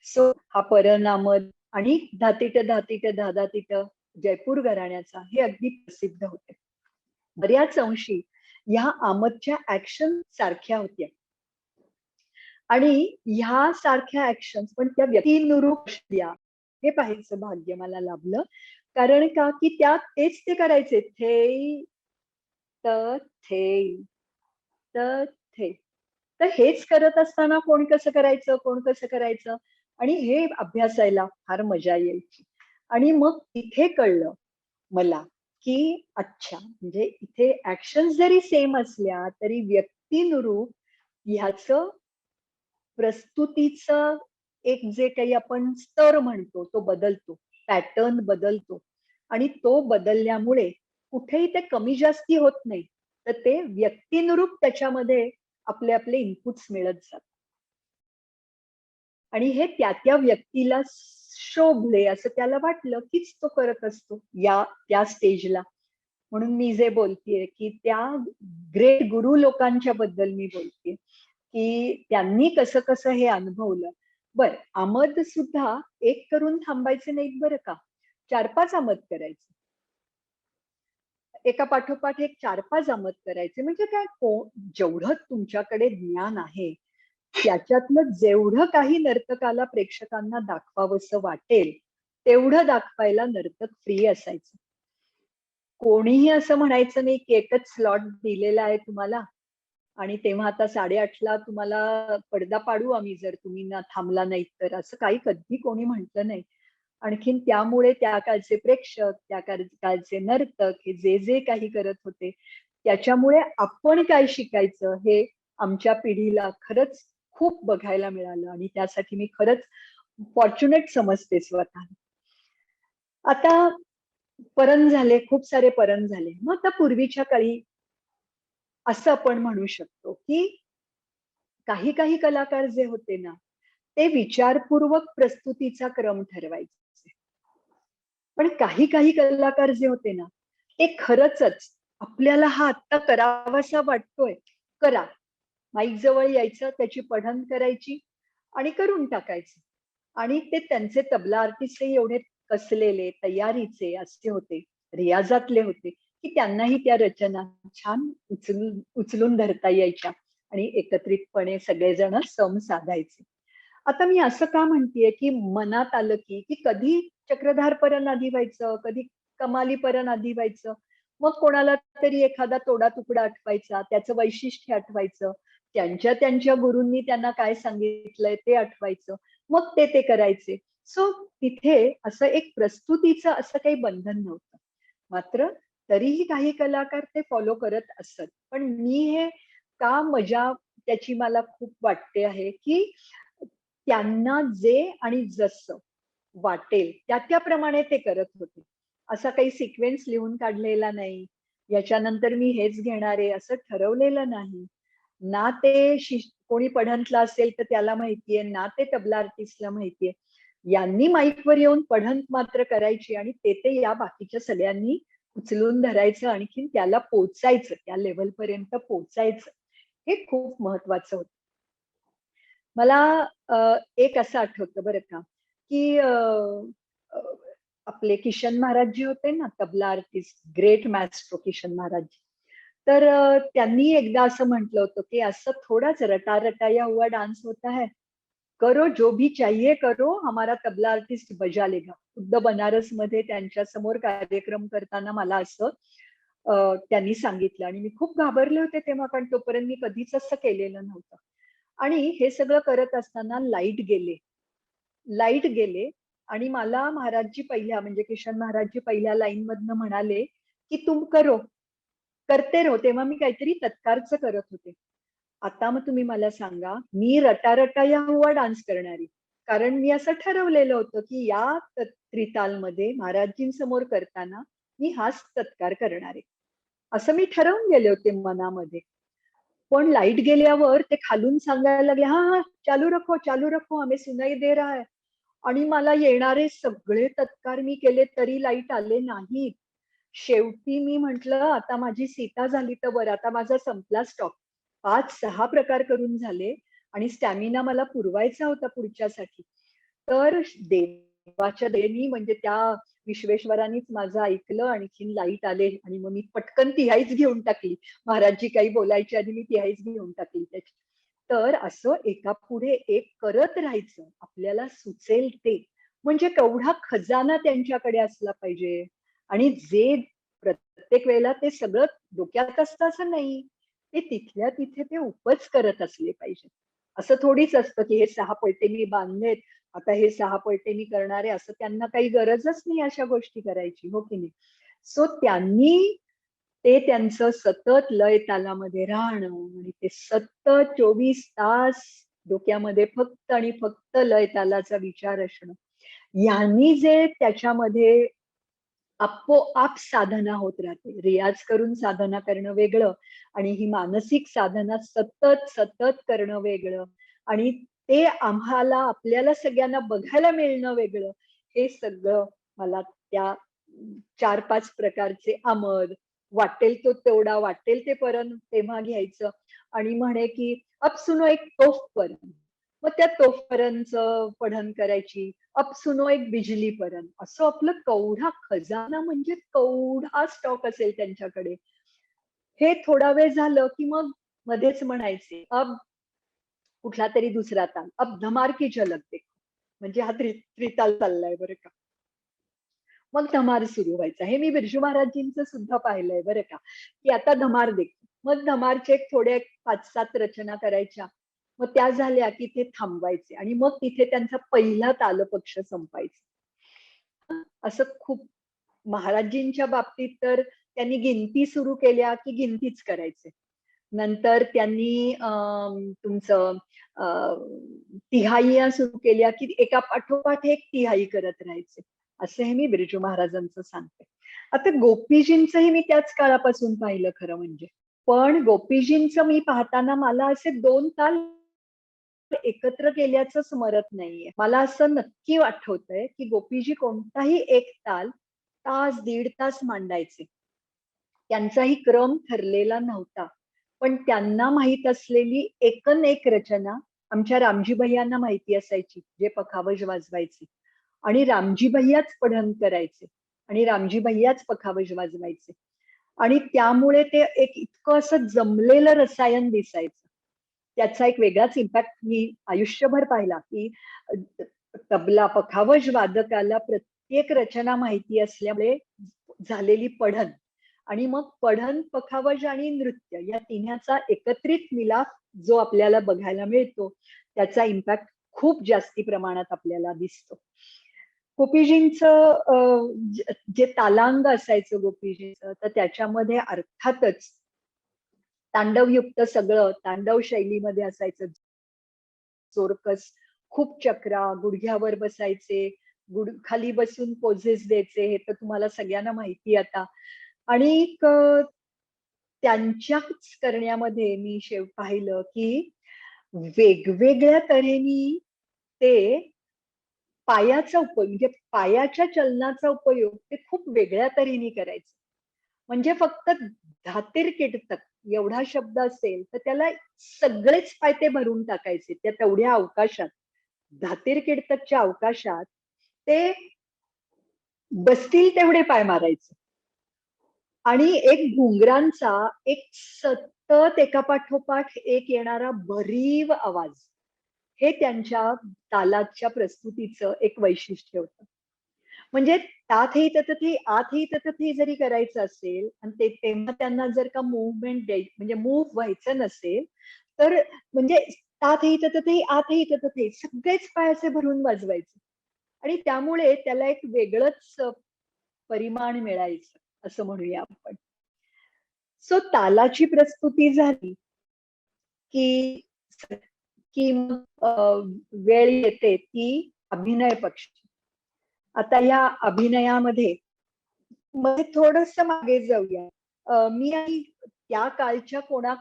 सो हा परनामद आणि धातिट धातिट धादातिट जयपूर घराण्याचा हे अगदी प्रसिद्ध होते. बऱ्याच अंशी ह्या आमदच्या ऍक्शन सारख्या होत्या आणि ह्या सारख्या ऍक्शन पण त्या व्यक्तीनुरूप हे पाहायचं भाग्य मला लाभलं. कारण का की त्या तेच ते करायचे, थे तथे तथे. तर हेच करत असताना कोण कसं करायचं, कोण कसं करायचं आणि हे अभ्यासायला फार मजा यायची. आणि मग इथे कळलं मला, की अच्छा म्हणजे इथे ऍक्शन जरी सेम असल्या तरी व्यक्तीनुरूप ह्याचं प्रस्तुतीचं एक जे काही आपण स्तर म्हणतो तो बदलतो, पॅटर्न बदलतो आणि तो बदलल्यामुळे कुठेही ते कमी जास्ती होत नाही, तर ते व्यक्तीनुरूप त्याच्यामध्ये आपले आपले इनपुट्स मिळत जातात आणि हे त्या त्या व्यक्तीला शोभले असं त्याला वाटलं कीच तो करत असतो या त्या स्टेजला. म्हणून मी जे बोलतेय की त्या ग्रेट गुरु लोकांच्या बद्दल मी बोलतेय की त्यांनी कसं कसं हे अनुभवलं. बर, आमद सुद्धा एक करून थांबायचे नाहीत बरं का, 4-5 आमद करायचे. एका पाठोपाठ एक 4-5 आमद करायचे. म्हणजे काय, जेवढं तुमच्याकडे ज्ञान आहे त्याच्यातलं जेवढं काही नर्तकाला प्रेक्षकांना दाखवावंसं वाटेल तेवढं दाखवायला नर्तक फ्री असायचं. कोणीही असं म्हणायचं नाही की एकच स्लॉट दिलेला आहे तुम्हाला आणि तेव्हा आता 8:30ला तुम्हाला पडदा पाडू आम्ही जर तुम्ही ना थांबला नाहीत तर, असं काही कधी कोणी म्हटलं नाही. आणखीन त्यामुळे त्या काळचे प्रेक्षक, त्या काळचे नर्तक हे जे जे काही करत होते त्याच्यामुळे आपण काय शिकायचं हे आमच्या पिढीला खरंच खूप बघायला मिळालं आणि त्यासाठी मी खरंच फॉर्च्युनेट समजते स्वतः. आता परण झाले, खूप सारे परण झाले. मग आता पूर्वीच्या काळी असं आपण म्हणू शकतो की काही काही कलाकार जे होते ना ते विचारपूर्वक प्रस्तुतीचा क्रम ठरवायचे. पण काही काही कलाकार जे होते ना ते खरंच आपल्याला हा आत्ता करावासा वाटतोय, करा. माईक जवळ यायचं, त्याची पठण करायची आणि करून टाकायचं. आणि ते त्यांचे तबला आर्टिस्टही एवढे कसलेले, तयारीचे असे होते, रियाजातले होते, की त्यांनाही त्या रचना छान उचलून उचलून धरता यायच्या आणि एकत्रितपणे सगळेजण सम साधायचे. आता मी असं का म्हणतेय, की मनात आलं की कधी चक्रधार परण आधी व्हायचं, कधी कमाली परण आधी व्हायचं. मग कोणाला तरी एखादा तोडा तुकडा आठवायचा, त्याचं वैशिष्ट्य आठवायचं, त्यांच्या त्यांच्या गुरूंनी त्यांना काय सांगितलंय ते आठवायचं. मग ते करायचे. सो तिथे असं एक प्रस्तुतीचं असं काही बंधन नव्हतं. मात्र तरीही काही कलाकार ते फॉलो करत असत. पण मी हे का मजा त्याची मला खूप वाटते आहे, की त्यांना जे आणि जसं वाटेल त्याप्रमाणे ते करत होते. असा काही सिक्वेन्स लिहून काढलेला नाही. याच्यानंतर मी हेच घेणार आहे असं ठरवलेलं नाही. ना ते कोणी पढंतला असेल तर त्याला माहितीये, ना ते तबला आर्टिस्टला माहितीये. यांनी माईकवर येऊन पढंत मात्र करायची आणि ते या बाकीच्या सगळ्यांनी उचलून धरायचं, आणखीन त्याला पोचायचं, त्या लेवल पर्यंत पोचायचं. हे खूप महत्वाचं होतं. मला एक असं आठवतं बरं का, की अ, आपले किशन महाराज जी होते ना तबला आर्टिस्ट, ग्रेट मॅस्ट्रो किशन महाराज. तर त्यांनी एकदा असं म्हटलं होतं, की असं थोडाच रटा रटाया हुआ डान्स होता है, करो जो भी चाहिए करो, हमारा तबला आर्टिस्ट बजा लेगा. खुद्द बनारस मध्ये त्यांच्या समोर कार्यक्रम करताना मला असं त्यांनी सांगितलं आणि मी खूप घाबरले होते तेव्हा, कारण तोपर्यंत मी कधीच असं केलेलं नव्हतं. आणि हे सगळं करत असताना लाईट गेले आणि मला महाराजजी पहिल्या म्हणजे किशन महाराजजी पहिल्या लाईन मधनं म्हणाले की तुम करो, करते रहो. तेव्हा मी काहीतरी तत्कारचं करत होते. आता मग तुम्ही मला सांगा, मी रटारटा या हुआ डान्स करणारी, कारण मी असं ठरवलेलं होतं की या त्रितालमध्ये महाराजजींसमोर करताना मी हाच तत्कार करणार आहे, असं मी ठरवून गेले होते मनामध्ये. पण लाईट गेल्यावर ते खालून सांगायला लागले, हा हा चालू रखो हमें सुनाई दे रहा है. आणि मला येणारे सगळे तत्कार मी केले तरी लाईट आले नाहीत. शेवटी मी म्हंटल आता माझी सीता झाली तर बरं, आता माझा संपला स्टॉक. 5-6 प्रकार करून झाले आणि स्टॅमिना मला पुरवायचा होता पुढच्यासाठी. तर देवाच्या दयेनी म्हणजे त्या विश्वेश्वरानीच माझं ऐकलं, आणखीन लाईट आले आणि मग मी पटकन तिहाईच घेऊन टाकली. महाराजजी काही बोलायच्या आधी मी तिहाईच घेऊन टाकली त्याची. तर असं एका पुढे एक करत राहायचं, आपल्याला सुचेल ते. म्हणजे केवढा खजाना त्यांच्याकडे असला पाहिजे. आणि जे प्रत्येक वेळेला ते सगळं डोक्यात असतं असं नाही. ते तिथल्या तिथे ते उपच करत असले पाहिजे. असं थोडीच असतं की हे 6 पलटे मी बांधलेत, आता हे 6 पलटे मी करणार आहे, असं त्यांना काही गरजच नाही अशा गोष्टी करायची, हो की नाही? सो त्यांनी ते त्यांचं सतत लय तालामध्ये राहणं आणि ते सतत 24 तास डोक्यामध्ये फक्त आणि फक्त लय तालाचा विचार असणं, ह्यांनी जे त्याच्यामध्ये आपोआप साधना होत राहते. रियाज करून साधना करणं वेगळं आणि ही मानसिक साधना सतत सतत करणं वेगळं आणि ते आम्हाला आपल्याला सगळ्यांना बघायला मिळणं वेगळं. हे सगळं मला त्या 4-5 प्रकारचे आमद, वाटेल तो तेवढा, वाटेल ते तेव्हा घ्यायचं आणि म्हणे की "अब सुनो एक तोफ पर." मग त्या तोफवरचं पठण करायची. "अब सुनो एक बिजली परन." असं आपलं केवढा खजाना म्हणजे केवढा स्टॉक असेल त्यांच्याकडे. हे थोडा वेळ झालं की मग मध्येच म्हणायचे, "अब कुठला तरी दुसरा ताल. अब धमार की झलक देखो." म्हणजे हा त्रिताल चाललाय बरं का. मग धमार सुरू व्हायचा. हे मी बिरजू महाराजजींचं सुद्धा पाहिलंय बरं का, की आता धमार देखो. मग धमारचे थोडे 5-7 रचना करायच्या. मग त्या झाल्या की ते थांबवायचे आणि मग तिथे त्यांचा पहिला तालपक्ष संपायचा. असं खूप महाराजजींच्या बाबतीत तर त्यांनी गिनती सुरू केल्या की गिनतीच करायचे. नंतर त्यांनी तुमचं तिहाईया सुरू केल्या की एका पाठोपाठ एक तिहाई करत राहायचे. असं हे मी बिरजू महाराजांचं सांगते. आता गोपीजींचंही मी त्याच काळापासून पाहिलं खरं म्हणजे. पण गोपीजींचं मी पाहताना मला असे 2 ताल एकत्र केल्याचं स्मरत नाहीये. मला असं नक्की आठवतंय की गोपीजी कोणताही एक ताल तास, दीड तास मांडायचे. त्यांचाही क्रम ठरलेला नव्हता. पण त्यांना माहीत असलेली एकन एक रचना आमच्या रामजी भैयांना माहिती असायची, जे पखावज वाजवायचे. आणि रामजी भैयाच पठण करायचे आणि रामजी भैयाच पखावज वाजवायचे. आणि त्यामुळे ते एक इतकं असं जमलेलं रसायन दिसायचं. त्याचा एक वेगळाच इम्पॅक्ट मी आयुष्यभर पाहिला, की तबला, पखावज वादकाला प्रत्येक रचना माहिती असल्यामुळे झालेली पढण आणि मग पढण, पखावज आणि नृत्य या तिन्हाचा एकत्रित मिलाफ जो आपल्याला बघायला मिळतो, त्याचा इम्पॅक्ट खूप जास्ती प्रमाणात आपल्याला दिसतो. गोपीजींचं जे तालांग असायचं गोपीजींचं, तर त्याच्यामध्ये अर्थातच तांडवयुक्त सगळं तांडव शैलीमध्ये असायचं. चोरकस, खूप चक्रा, गुडघ्यावर बसायचे, खाली बसून पोझेस द्यायचे, हे तर तुम्हाला सगळ्यांना माहिती आता. आणि त्यांच्याच करण्यामध्ये मी पाहिलं की वेगवेगळ्या तऱ्हेने ते पायाचा उपयोग म्हणजे पायाच्या चलनाचा उपयोग ते खूप वेगळ्या तऱ्हेने करायचे. म्हणजे फक्त धातीर कीटक एवढा शब्द असेल तर त्याला सगळेच पाय ते भरून टाकायचे त्या तेवढ्या अवकाशात. धातीर कीटकच्या अवकाशात ते बसतील तेवढे पाय मारायचे. आणि एक घुंगरांचा एक सतत एका पाठोपाठ एक येणारा भरीव आवाज, हे त्यांच्या तालाच्या प्रस्तुतीचं एक वैशिष्ट्य होतं. म्हणजे तातही ततथी आतही ततथी जरी करायचं असेल आणि ते तेव्हा त्यांना जर का मुवमेंट म्हणजे मूव्ह व्हायचं नसेल, तर म्हणजे तातही ततथी आतही ततथी सगळेच पाय असे भरून वाजवायचे. आणि त्यामुळे त्याला एक वेगळंच परिमाण मिळायचं असं म्हणूया आपण. सो तालाची प्रस्तुती झाली की की वेळ येते ती अभिनय पक्षाची. आता या अभिनयामध्ये थोडस मागे जाऊया. मी आणि त्या काळच्या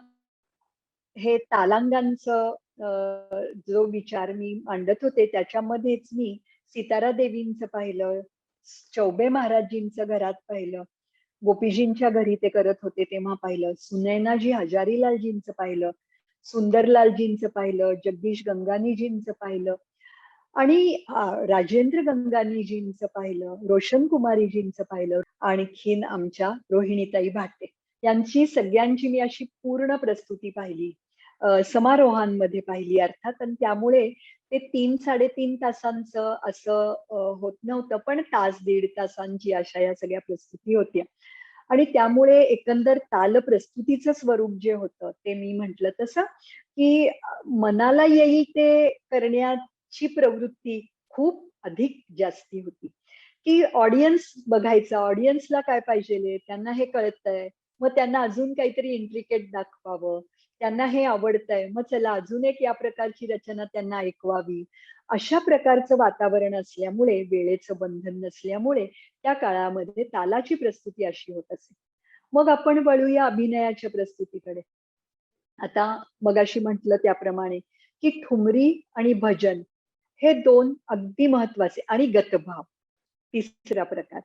हे तालांगांचं जो विचार मी मांडत होते त्याच्यामध्येच मी सितारा देवींचं पाहिलं, चौबे महाराजजींचं घरात पाहिलं, गोपीजींच्या घरी ते करत होते तेव्हा पाहिलं, सुनैनाजी हजारीलालजींचं पाहिलं, सुंदरलालजींचं पाहिलं, जगदीश गंगानीजींचं पाहिलं आणि राजेंद्र गंगानीजींचं पाहिलं, रोशन कुमारीजींचं पाहिलं, आणखीन आमच्या रोहिणीताई भाटे यांची सगळ्यांची मी अशी पूर्ण प्रस्तुती पाहिली. समारोहांमध्ये पाहिली अर्थात. आणि त्यामुळे ते 3-3.5 तासांचं असं होत नव्हतं, पण तास, दीड तासांची अशा या सगळ्या प्रस्तुती होत्या. आणि त्यामुळे एकंदर ताल प्रस्तुतीचं स्वरूप जे होतं ते मी म्हटलं तसं की मनाला येईल ते करण्याची प्रवृत्ती खूप अधिक जास्ती होती. की ऑडियन्स बघायचा, ऑडियन्सला काय पाहिजे, त्यांना हे कळतंय, मग त्यांना अजून काहीतरी इंट्रिकेट दाखवावं, त्यांना हे आवडतंय, मग चला अजून एक या प्रकारची रचना त्यांना ऐकवावी. अशा प्रकारचं वातावरण असल्यामुळे, वेळेचं बंधन नसल्यामुळे त्या काळामध्ये तालाची प्रस्तुती अशी होत असे. मग आपण वळूया अभिनयाच्या प्रस्तुतीकडे. आता मगाशी म्हटलं त्याप्रमाणे की ठुमरी आणि भजन हे दोन अगदी महत्वाचे, आणि गतभाव तिसरा प्रकार,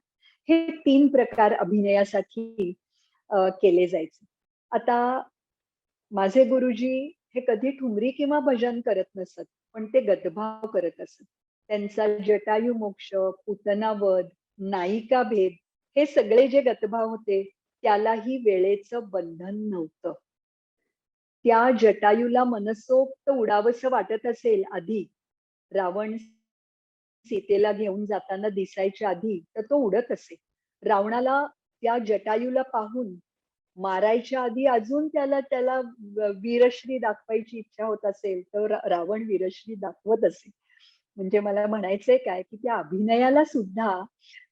हे 3 प्रकार अभिनयासाठी केले जायचे. आता माझे गुरुजी हे कधी ठुमरी किंवा भजन करत नसत, पण ते गतभाव करत असत. त्यांचा जटायू मोक्ष, पूतना वध, नायिका भेद हे सगळे जे गतभाव होते त्यालाही वेळेचं बंधन नव्हतं. त्या जटायूला मनसोक्त उडावंसं वाटत असेल आधी, रावण सीतेला घेऊन जाताना दिसायच्या आधी, तर तो उडत असे. रावणाला त्या जटायूला पाहून मारायच्या आधी अजून त्याला त्याला वीरश्री दाखवायची इच्छा होत असेल, तर रावण वीरश्री दाखवत असे. म्हणजे मला म्हणायचंय काय की त्या अभिनयाला सुद्धा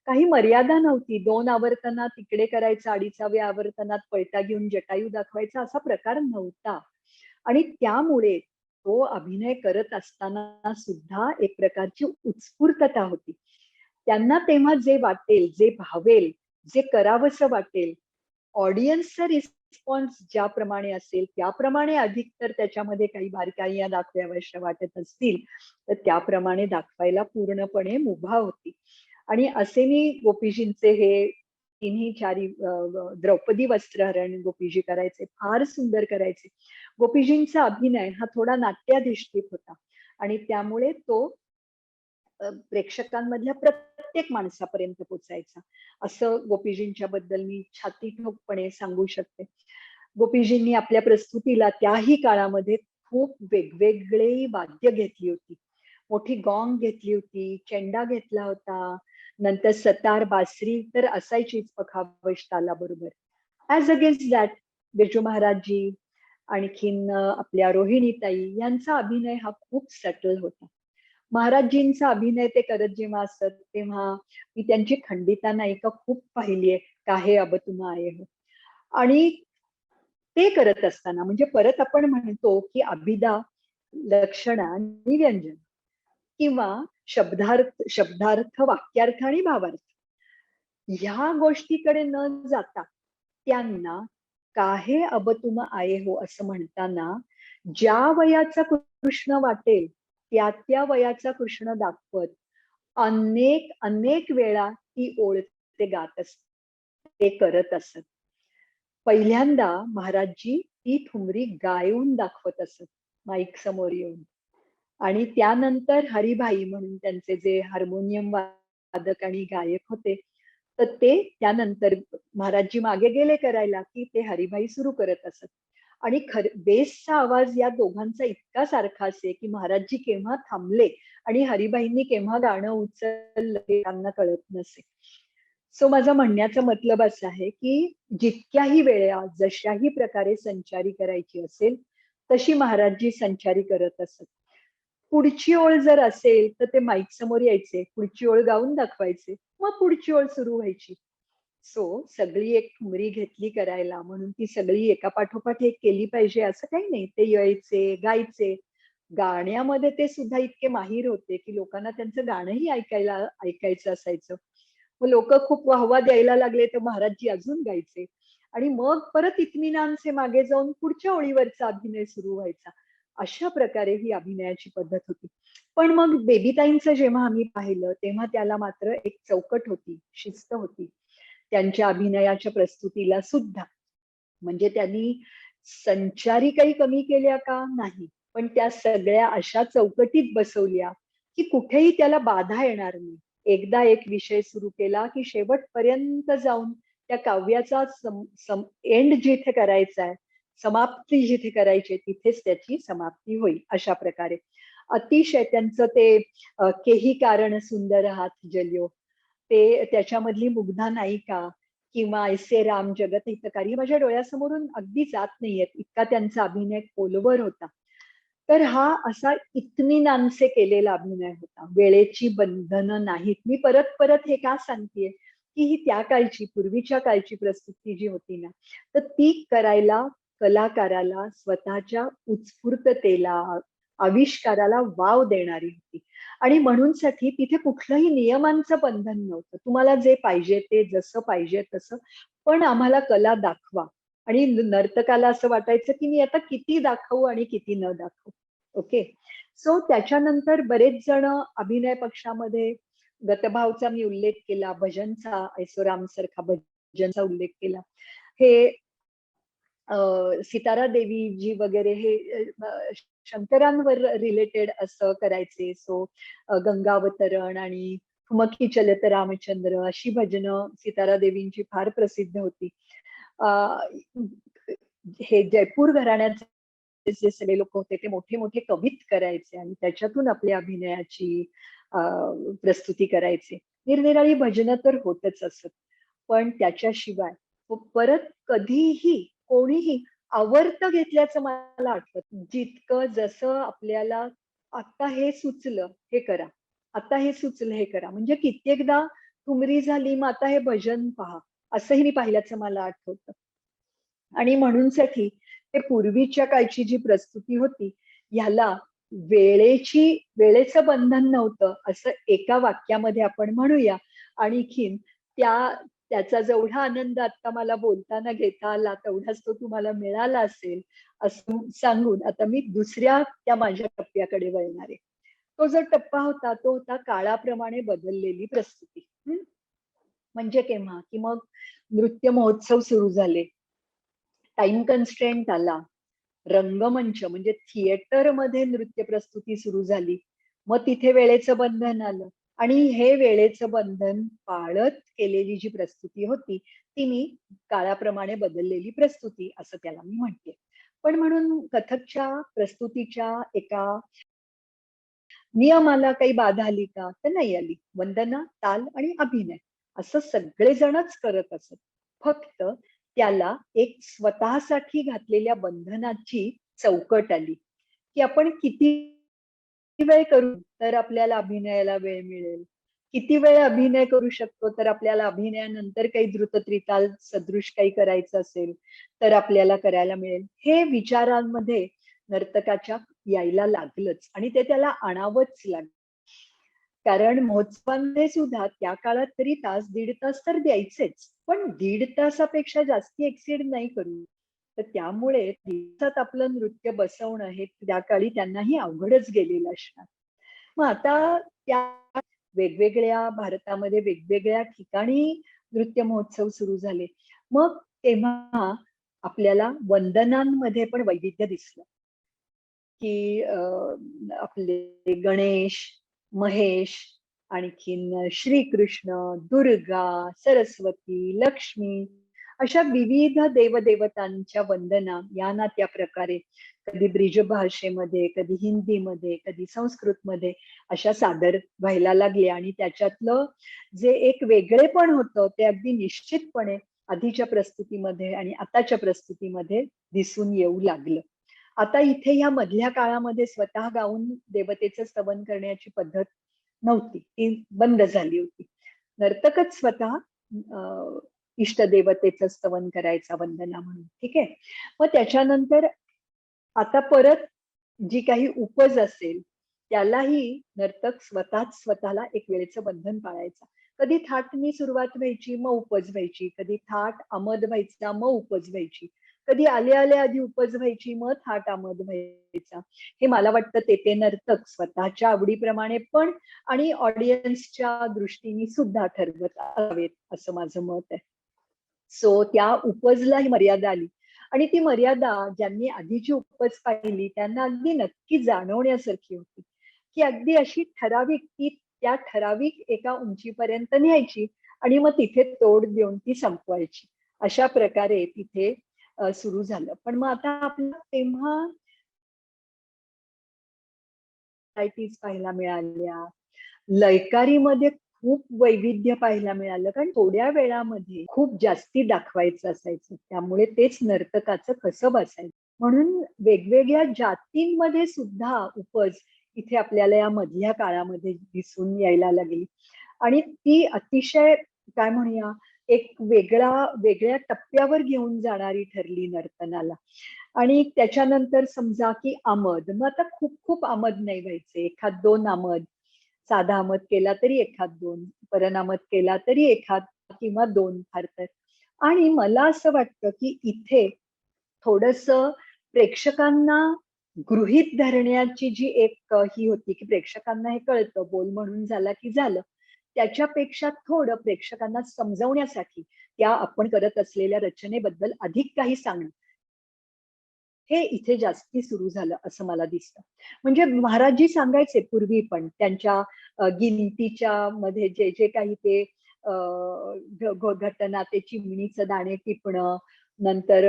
काही मर्यादा नव्हती. 2 आवर्तनात तिकडे करायचा, 2.5व्या आवर्तनात पळता घेऊन जटायू दाखवायचा असा प्रकार नव्हता. आणि त्यामुळे तो अभिनय करत असताना सुद्धा एक प्रकारची उत्स्फूर्तता होती. त्यांना तेव्हा जे वाटेल, जे भावेल, जे करावंसं वाटेल, ऑडियन्सचा रिस्पॉन्स ज्याप्रमाणे असेल त्याप्रमाणे, अधिक तर त्याच्यामध्ये काही बारकाईया दाखवाव्याशा वाटत असतील तर त्याप्रमाणे दाखवायला पूर्णपणे मुभा होती. आणि असे मी गोपीजींचे हे तिन्ही चारी द्रौपदी वस्त्रहरण गोपीजी करायचे, फार सुंदर करायचे. गोपीजींचा अभिनय हा थोडा नाट्याधिष्ठित होता आणि त्यामुळे तो प्रेक्षकांमधल्या प्रत्येक माणसापर्यंत पोचायचा, असं गोपीजींच्या बद्दल मी छाती ठोकपणे सांगू शकते. गोपीजींनी आपल्या प्रस्तुतीला त्याही काळामध्ये खूप वेगवेगळी वाद्य घेतली होती. मोठी गॉंग घेतली होती, चेंडा घेतला होता, नंतर सतार, बासरी तर असायचीच पखावज तालाबरोबर. ऍज अगेन्स्ट दॅट बिरजू महाराजजी, आणखीन आपल्या रोहिणीताई यांचा अभिनय हा खूप सटल होता. महाराजजींचा अभिनय ते करत जेव्हा असत तेव्हा मी त्यांची खंडिता नायिका खूप पाहिली आहे, काहे अब तुम आये हो. आणि ते करत असताना म्हणजे परत आपण म्हणतो की अभिदा, लक्षण आणि व्यंजन किंवा शब्दार्थ, वाक्यार्थ आणि भावार्थ ह्या गोष्टीकडे न जाता त्यांना काहे अब तुम आये हो असं म्हणताना ज्या वयाचा कृष्ण वाटेल त्या त्या वयाचा कृष्ण दाखवत अनेक अनेक वेळा ती ओळ ते गात असत, ते करत असत. पहिल्यांदा महाराजजी ती ठुमरी गायून दाखवत असत माईक समोर येऊन, आणि त्यानंतर हरिभाई म्हणून त्यांचे जे हार्मोनियम वादक आणि गायक होते, तर ते त्यानंतर महाराजजी मागे गेले करायला की ते हरिभाई सुरू करत असत. आणि बेसचा आवाज या दोघांचा इतका सारखा असे की महाराजजी केव्हा थांबले आणि हरिभाईंनी केव्हा गाणं उचललं हे त्यांना कळत नसे. सो माझा म्हणण्याचा मतलब असा आहे की जितक्याही वेळा जशाही प्रकारे संचारी करायची असेल तशी महाराजजी संचारी करत असत. पुढची ओळ जर असेल तर ते माईक समोर यायचे, पुढची ओळ गाऊन दाखवायचे, मग पुढची ओळ सुरू व्हायची. सो सगळी एक ठुमरी घेतली करायला म्हणून ती सगळी एका पाठोपाठ एक केली पाहिजे असं काही नाही. ते यायचे, गायचे. गाण्यामध्ये ते सुद्धा इतके माहीर होते की लोकांना त्यांचं गाणंही ऐकायचं असायचं. मग लोक खूप वाहवा द्यायला लागले तर महाराजजी अजून गायचे आणि मग परत इत्मिनानचे मागे जाऊन पुढच्या ओळीवरचा अभिनय सुरू व्हायचा. अशा प्रकारे ही अभिनयाची पद्धत होती. पण मग बेबीताईंचं जेव्हा आम्ही पाहिलं तेव्हा त्याला मात्र एक चौकट होती, शिस्त होती त्यांच्या अभिनयाच्या प्रस्तुतीला सुद्धा. म्हणजे त्यांनी संचारी काही कमी केल्या का नाही, पण त्या सगळ्या अशा चौकटीत बसवल्या की कुठेही त्याला बाधा येणार नाही. एकदा एक विषय सुरू केला की शेवटपर्यंत जाऊन त्या काव्याचा एंड जिथे करायचा आहे, समाप्ती जिथे करायची तिथेच त्याची समाप्ती होईल. अशा प्रकारे अतिशय त्यांचं ते केही कारण सुंदर हात जल्यो, ते त्याच्यामधली मुग्धा नायिका किंवा ऐसे राम जगत हितकारी हे माझ्या डोळ्यासमोरून अगदी जात नाहीयेत, इतका त्यांचा अभिनय खोलवर होता. तर हा असा इत्मिनानसे केलेला अभिनय होता. वेळेची बंधनं नाहीत. मी परत परत हे का सांगतेय, की ही त्या काळची, पूर्वीच्या काळची प्रस्तुती जी होती ना, तर ती करायला कलाकाराला स्वतःच्या उत्स्फूर्ततेला, आविष्काराला वाव देणारी होती. आणि म्हणूनसाठी तिथे कुठलंही नियमांचं बंधन नव्हतं. तुम्हाला जे पाहिजे ते, जसं पाहिजे तसं, पण आम्हाला कला दाखवा. आणि नर्तकाला असं वाटायचं की मी आता किती दाखवू आणि किती न दाखवू. ओके. सो त्याच्यानंतर बरेच जण अभिनय पक्षामध्ये, गतभावचा मी उल्लेख केला, भजनचा, ऐसोराम सारखा भजनचा उल्लेख केला. हे सितारा देवीजी वगैरे हे शंकरांवर रिलेटेड असं करायचे. सो गंगावतरण आणि ठुमकी चलत रामचंद्र अशी भजनं सितारा देवींची फार प्रसिद्ध होती. हे जयपूर घराण्याचे जे सगळे लोक होते ते मोठे मोठे कवित करायचे आणि त्याच्यातून आपल्या अभिनयाची प्रस्तुती करायचे. निरनिराळी भजनं तर होतच असत, पण त्याच्याशिवाय परत कधीही कोणीही आवर्त घेतल्याचं मला आठवत नाही. जितकं जसं आपल्याला आता हे सुचलं हे करा, आता हे सुचलं हे करा, म्हणजे कित्येकदा ठुमरी झाली मग आता हे भजन पहा, असंही मी पाहिल्याचं मला आठवतं. आणि म्हणूनसाठी ते पूर्वीच्या काळची जी प्रस्तुती होती, ह्याला वेळेचं बंधन नव्हतं असं एका वाक्यामध्ये आपण म्हणूया. आणखीन त्याचा जेवढा आनंद आता मला बोलताना घेता आला तेवढाच तो तुम्हाला मिळाला असेल असं सांगून आता मी दुसऱ्या त्या माझ्या टप्प्याकडे वळणार आहे. तो जो टप्पा होता तो होता काळाप्रमाणे बदललेली प्रस्तुती. म्हणजे केव्हा की मग नृत्य महोत्सव सुरू झाले, टाइम कन्स्ट्रेंट आला, रंगमंच म्हणजे थिएटरमध्ये नृत्य प्रस्तुती सुरू झाली, मग तिथे वेळेचं बंधन आलं. आणि हे वेळेचं बंधन पाळत केलेली जी प्रस्तुती होती ती मी काळाप्रमाणे बदललेली प्रस्तुती असं त्याला मी म्हणते. पण म्हणून कथकच्या प्रस्तुतीच्या एका नियमाला काही बाधा आली का? तर नाही आली. वंदना, ताल आणि अभिनय असं सगळेजणच करत असत. फक्त त्याला एक स्वतःसाठी घातलेल्या बंधनाची चौकट आली, की आपण किती वेळ करू तर आपल्याला अभिनयाला वेळ मिळेल, किती वेळ अभिनय करू शकतो तर आपल्याला अभिनयानंतर काही द्रुतत्रिताल सदृश काही करायचं असेल तर आपल्याला करायला मिळेल. हे विचारांमध्ये नर्तकाच्या यायला लागलंच आणि ते त्याला आणावंच लागलं. कारण महोत्सवांमध्ये सुद्धा त्या काळात तरी तास दीड तास तर द्यायचेच, पण दीड तासापेक्षा जास्ती एक्सीड नाही करू. तर त्यामुळे दिवसात आपलं नृत्य बसवणं हे त्या काळी त्यांनाही अवघडच गेलेलं असणार. मग आता त्या वेगवेगळ्या भारतामध्ये वेगवेगळ्या ठिकाणी नृत्य महोत्सव सुरू झाले. मग तेव्हा आपल्याला वंदनांमध्ये पण वैविध्य दिसलं, की आपले गणेश, महेश, आणखीन श्रीकृष्ण, दुर्गा, सरस्वती, लक्ष्मी अशा विविध देवदेवतांच्या वंदना या ना त्या प्रकारे कधी ब्रिज भाषेमध्ये, कधी हिंदीमध्ये, कधी संस्कृतमध्ये अशा सादर व्हायला लागल्या. आणि त्याच्यातलं जे एक वेगळेपण होतं ते अगदी निश्चितपणे आधीच्या प्रस्तुतीमध्ये आणि आताच्या प्रस्तुतीमध्ये दिसून येऊ लागलं. आता इथे ह्या मधल्या काळामध्ये स्वतः गाऊन देवतेचं स्तवन करण्याची पद्धत नव्हती, ती बंद झाली होती. नर्तकच स्वतः इष्टदेवतेचं स्तवन करायचा वंदना म्हणून. ठीक आहे. मग त्याच्यानंतर आता परत जी काही उपज असेल त्यालाही नर्तक स्वतःला एक वेळेचं बंधन पाळायचा. कधी थाटनी सुरुवात व्हायची मग उपज व्हायची, कधी थाट आमद व्हायचा मग उपज व्हायची, कधी आल्या आधी उपज व्हायची मग थाट आमद व्हायचा. हे मला वाटतं ते नर्तक स्वतःच्या आवडीप्रमाणे पण आणि ऑडियन्सच्या दृष्टीने सुद्धा ठरवत हवेत असं माझं मत आहे. सो त्या उपजला ही मर्यादा आली आणि ती मर्यादा ज्यांनी आधीची उपज पाहिली त्यांना अगदी नक्की जाणवण्यासारखी होती, की अगदी अशी ठराविक ती त्या ठराविक एका उंचीपर्यंत न्यायची आणि मग तिथे तोड देऊन ती संपवायची. अशा प्रकारे तिथे सुरू झालं. पण मग आता आपल्याला तेव्हा व्हरायटीज पाहायला मिळाल्या. लयकारीमध्ये खूप वैविध्य पाहायला मिळालं, कारण थोड्या वेळामध्ये खूप जास्ती दाखवायचं असायचं. त्यामुळे तेच नर्तकाचं कसब असायचं. म्हणून वेगवेगळ्या जातींमध्ये सुद्धा उपज इथे आपल्याला या मधल्या काळामध्ये दिसून यायला लागली. आणि ती अतिशय काय म्हणूया, एक वेगळ्या टप्प्यावर घेऊन जाणारी ठरली नर्तनाला. आणि त्याच्यानंतर समजा की आमद, मग आता खूप खूप आमद नाही व्हायचे, एखाद दोन आमद, साधा आमद केला तरी एखाद दोन, परनामद केला तरी एखाद किंवा दोन फार तर. आणि मला असं वाटतं की इथे थोडस प्रेक्षकांना गृहीत धरण्याची जी एक ही होती की प्रेक्षकांना हे कळतं, बोल म्हणून झाला की झालं, त्याच्यापेक्षा थोडं प्रेक्षकांना समजवण्यासाठी त्या आपण करत असलेल्या रचनेबद्दल अधिक काही सांगणं, हे इथे जास्ती सुरू झालं असं मला दिसतं. म्हणजे महाराजजी सांगायचे पूर्वी पण त्यांच्या गिनतीच्या मध्ये जे जे काही ते घटना, ते चिमणीचं दाणे टिपणं, नंतर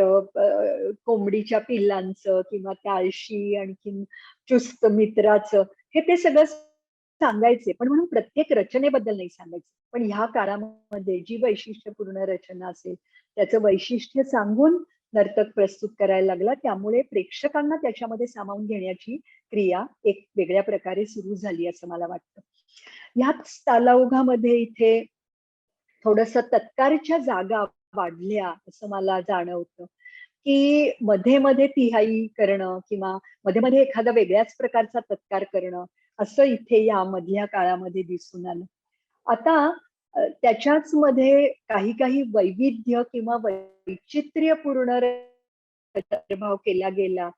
कोंबडीच्या पिल्लांचं किंवा त्या आणखीन चुस्त मित्राचं, हे ते सगळं सांगायचे, पण म्हणून प्रत्येक रचनेबद्दल नाही सांगायचे. पण ह्या काळामध्ये जी वैशिष्ट्यपूर्ण रचना असेल त्याचं वैशिष्ट्य सांगून नर्तक प्रस्तुत करायला लागला, त्यामुळे प्रेक्षकांना त्याच्यामध्ये सामावून घेण्याची क्रिया एक वेगळ्या प्रकारे सुरू झाली असं मला वाटतं. ह्याच तालाओघामध्ये इथे थोडस तत्कारच्या जागा वाढल्या असं मला जाणवतं, की मध्ये मध्ये तिहाई करणं किंवा मध्ये मध्ये एखादा वेगळ्याच प्रकारचा तत्कार करणं, असं इथे या मधल्या काळामध्ये दिसून आलं. आता त्याच्याच मध्ये काही काही वैविध्य किंवा वैचित्र्यपूर्ण प्रभाव केला गेला,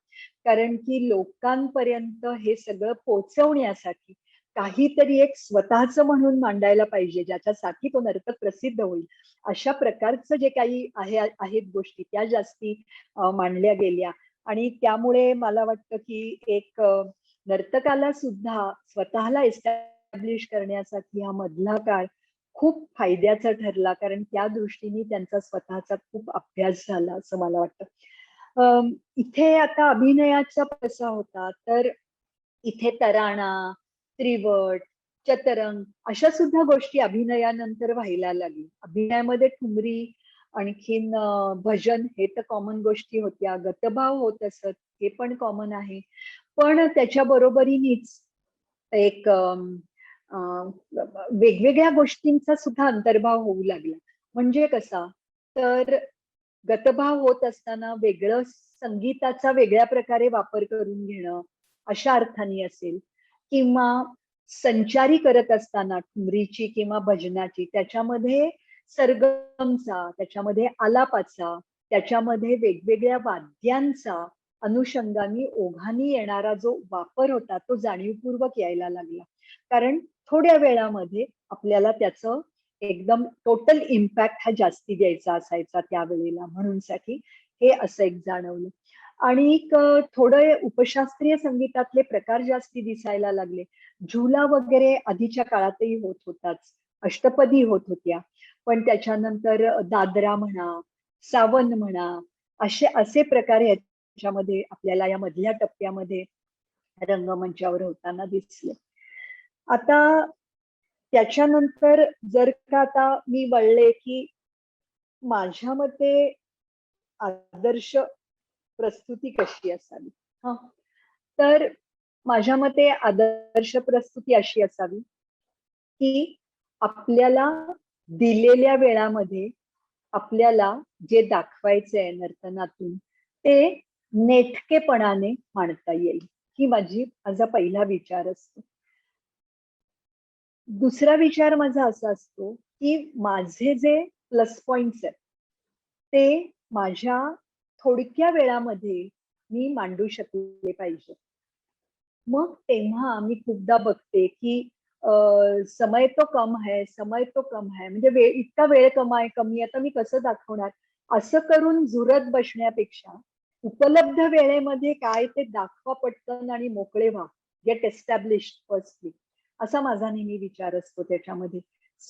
कारण की लोकांपर्यंत हे सगळं पोहोचवण्यासाठी काहीतरी एक स्वतःच म्हणून मांडायला पाहिजे, ज्याच्यासाठी तो नर्तक प्रसिद्ध होईल, अशा प्रकारचं जे काही आहेत गोष्टी त्या जास्ती मांडल्या गेल्या. आणि त्यामुळे मला वाटतं की एक नर्तकाला सुद्धा स्वतःला एस्टॅब्लिश करण्यासाठी हा मधला काळ खूप फायद्याचा ठरला, कारण त्या दृष्टीने त्यांचा स्वतःचा खूप अभ्यास झाला असं मला वाटतं. इथे आता अभिनयाचा कसा होता, तर इथे तराणा, त्रिवट, चतरंग अशा सुद्धा गोष्टी अभिनयानंतर व्हायला लागली. अभिनयामध्ये ठुमरी, आणखीन भजन, हे तर कॉमन गोष्टी होत्या. गतभाव होत असत, हे पण कॉमन आहे. पण त्याच्या बरोबरीनेच एक वेगवेगळ्या गोष्टींचा सुद्धा अंतर्भाव होऊ लागला. म्हणजे कसा, तर गतभाव होत असताना वेगळं संगीताचा वेगळ्या प्रकारे वापर करून घेणं अशा अर्थाने असेल, किंवा संचारी करत असताना ठुमरीची किंवा भजनाची, त्याच्यामध्ये सरगमचा, त्याच्यामध्ये आलापाचा, त्याच्यामध्ये वेगवेगळ्या वाद्यांचा अनुषंगाने ओघाने येणारा जो वापर होता तो जाणीवपूर्वक यायला लागला. कारण थोड्या वेळामध्ये आपल्याला त्याचं एकदम टोटल इम्पॅक्ट हा जास्ती द्यायचा असायचा त्यावेळेला, म्हणून साठी हे असं एक जाणवलं. आणि थोडं उपशास्त्रीय संगीतातले प्रकार जास्ती दिसायला लागले. झुला वगैरे आधीच्या काळातही होत होताच, अष्टपदी होत होत्या, पण त्याच्यानंतर दादरा म्हणा, सावन म्हणा, असे प्रकार ह्याच्यामध्ये आपल्याला या मधल्या टप्प्यामध्ये रंगमंचावर होताना दिसले. आता त्याच्यानंतर जर का आता मी वळले की माझ्या मते आदर्श प्रस्तुती कशी असावी, हा, तर माझ्या मते आदर्श प्रस्तुती अशी असावी की आपल्याला दिलेल्या वेळामध्ये आपल्याला जे दाखवायचंय नर्तनातून ते नेटकेपणाने मांडता येईल, ही माझा पहिला विचार असतो. दुसरा विचार माझा असा असतो की माझे जे प्लस पॉइंट्स आहेत ते माझ्या थोडक्या वेळामध्ये मी मांडू शकले पाहिजे. मग तेव्हा मी खूपदा बघते की समय तो कम है, समय तो कम है, म्हणजे इतका वेळ कमी, आता मी कसं दाखवणार, असं करून झुरत बसण्यापेक्षा उपलब्ध वेळेमध्ये काय ते दाखवा पटकन आणि मोकळे व्हा, गेट एस्टॅब्लिश्ड फर्स्टली, असा माझा नेहमी विचार असतो त्याच्यामध्ये.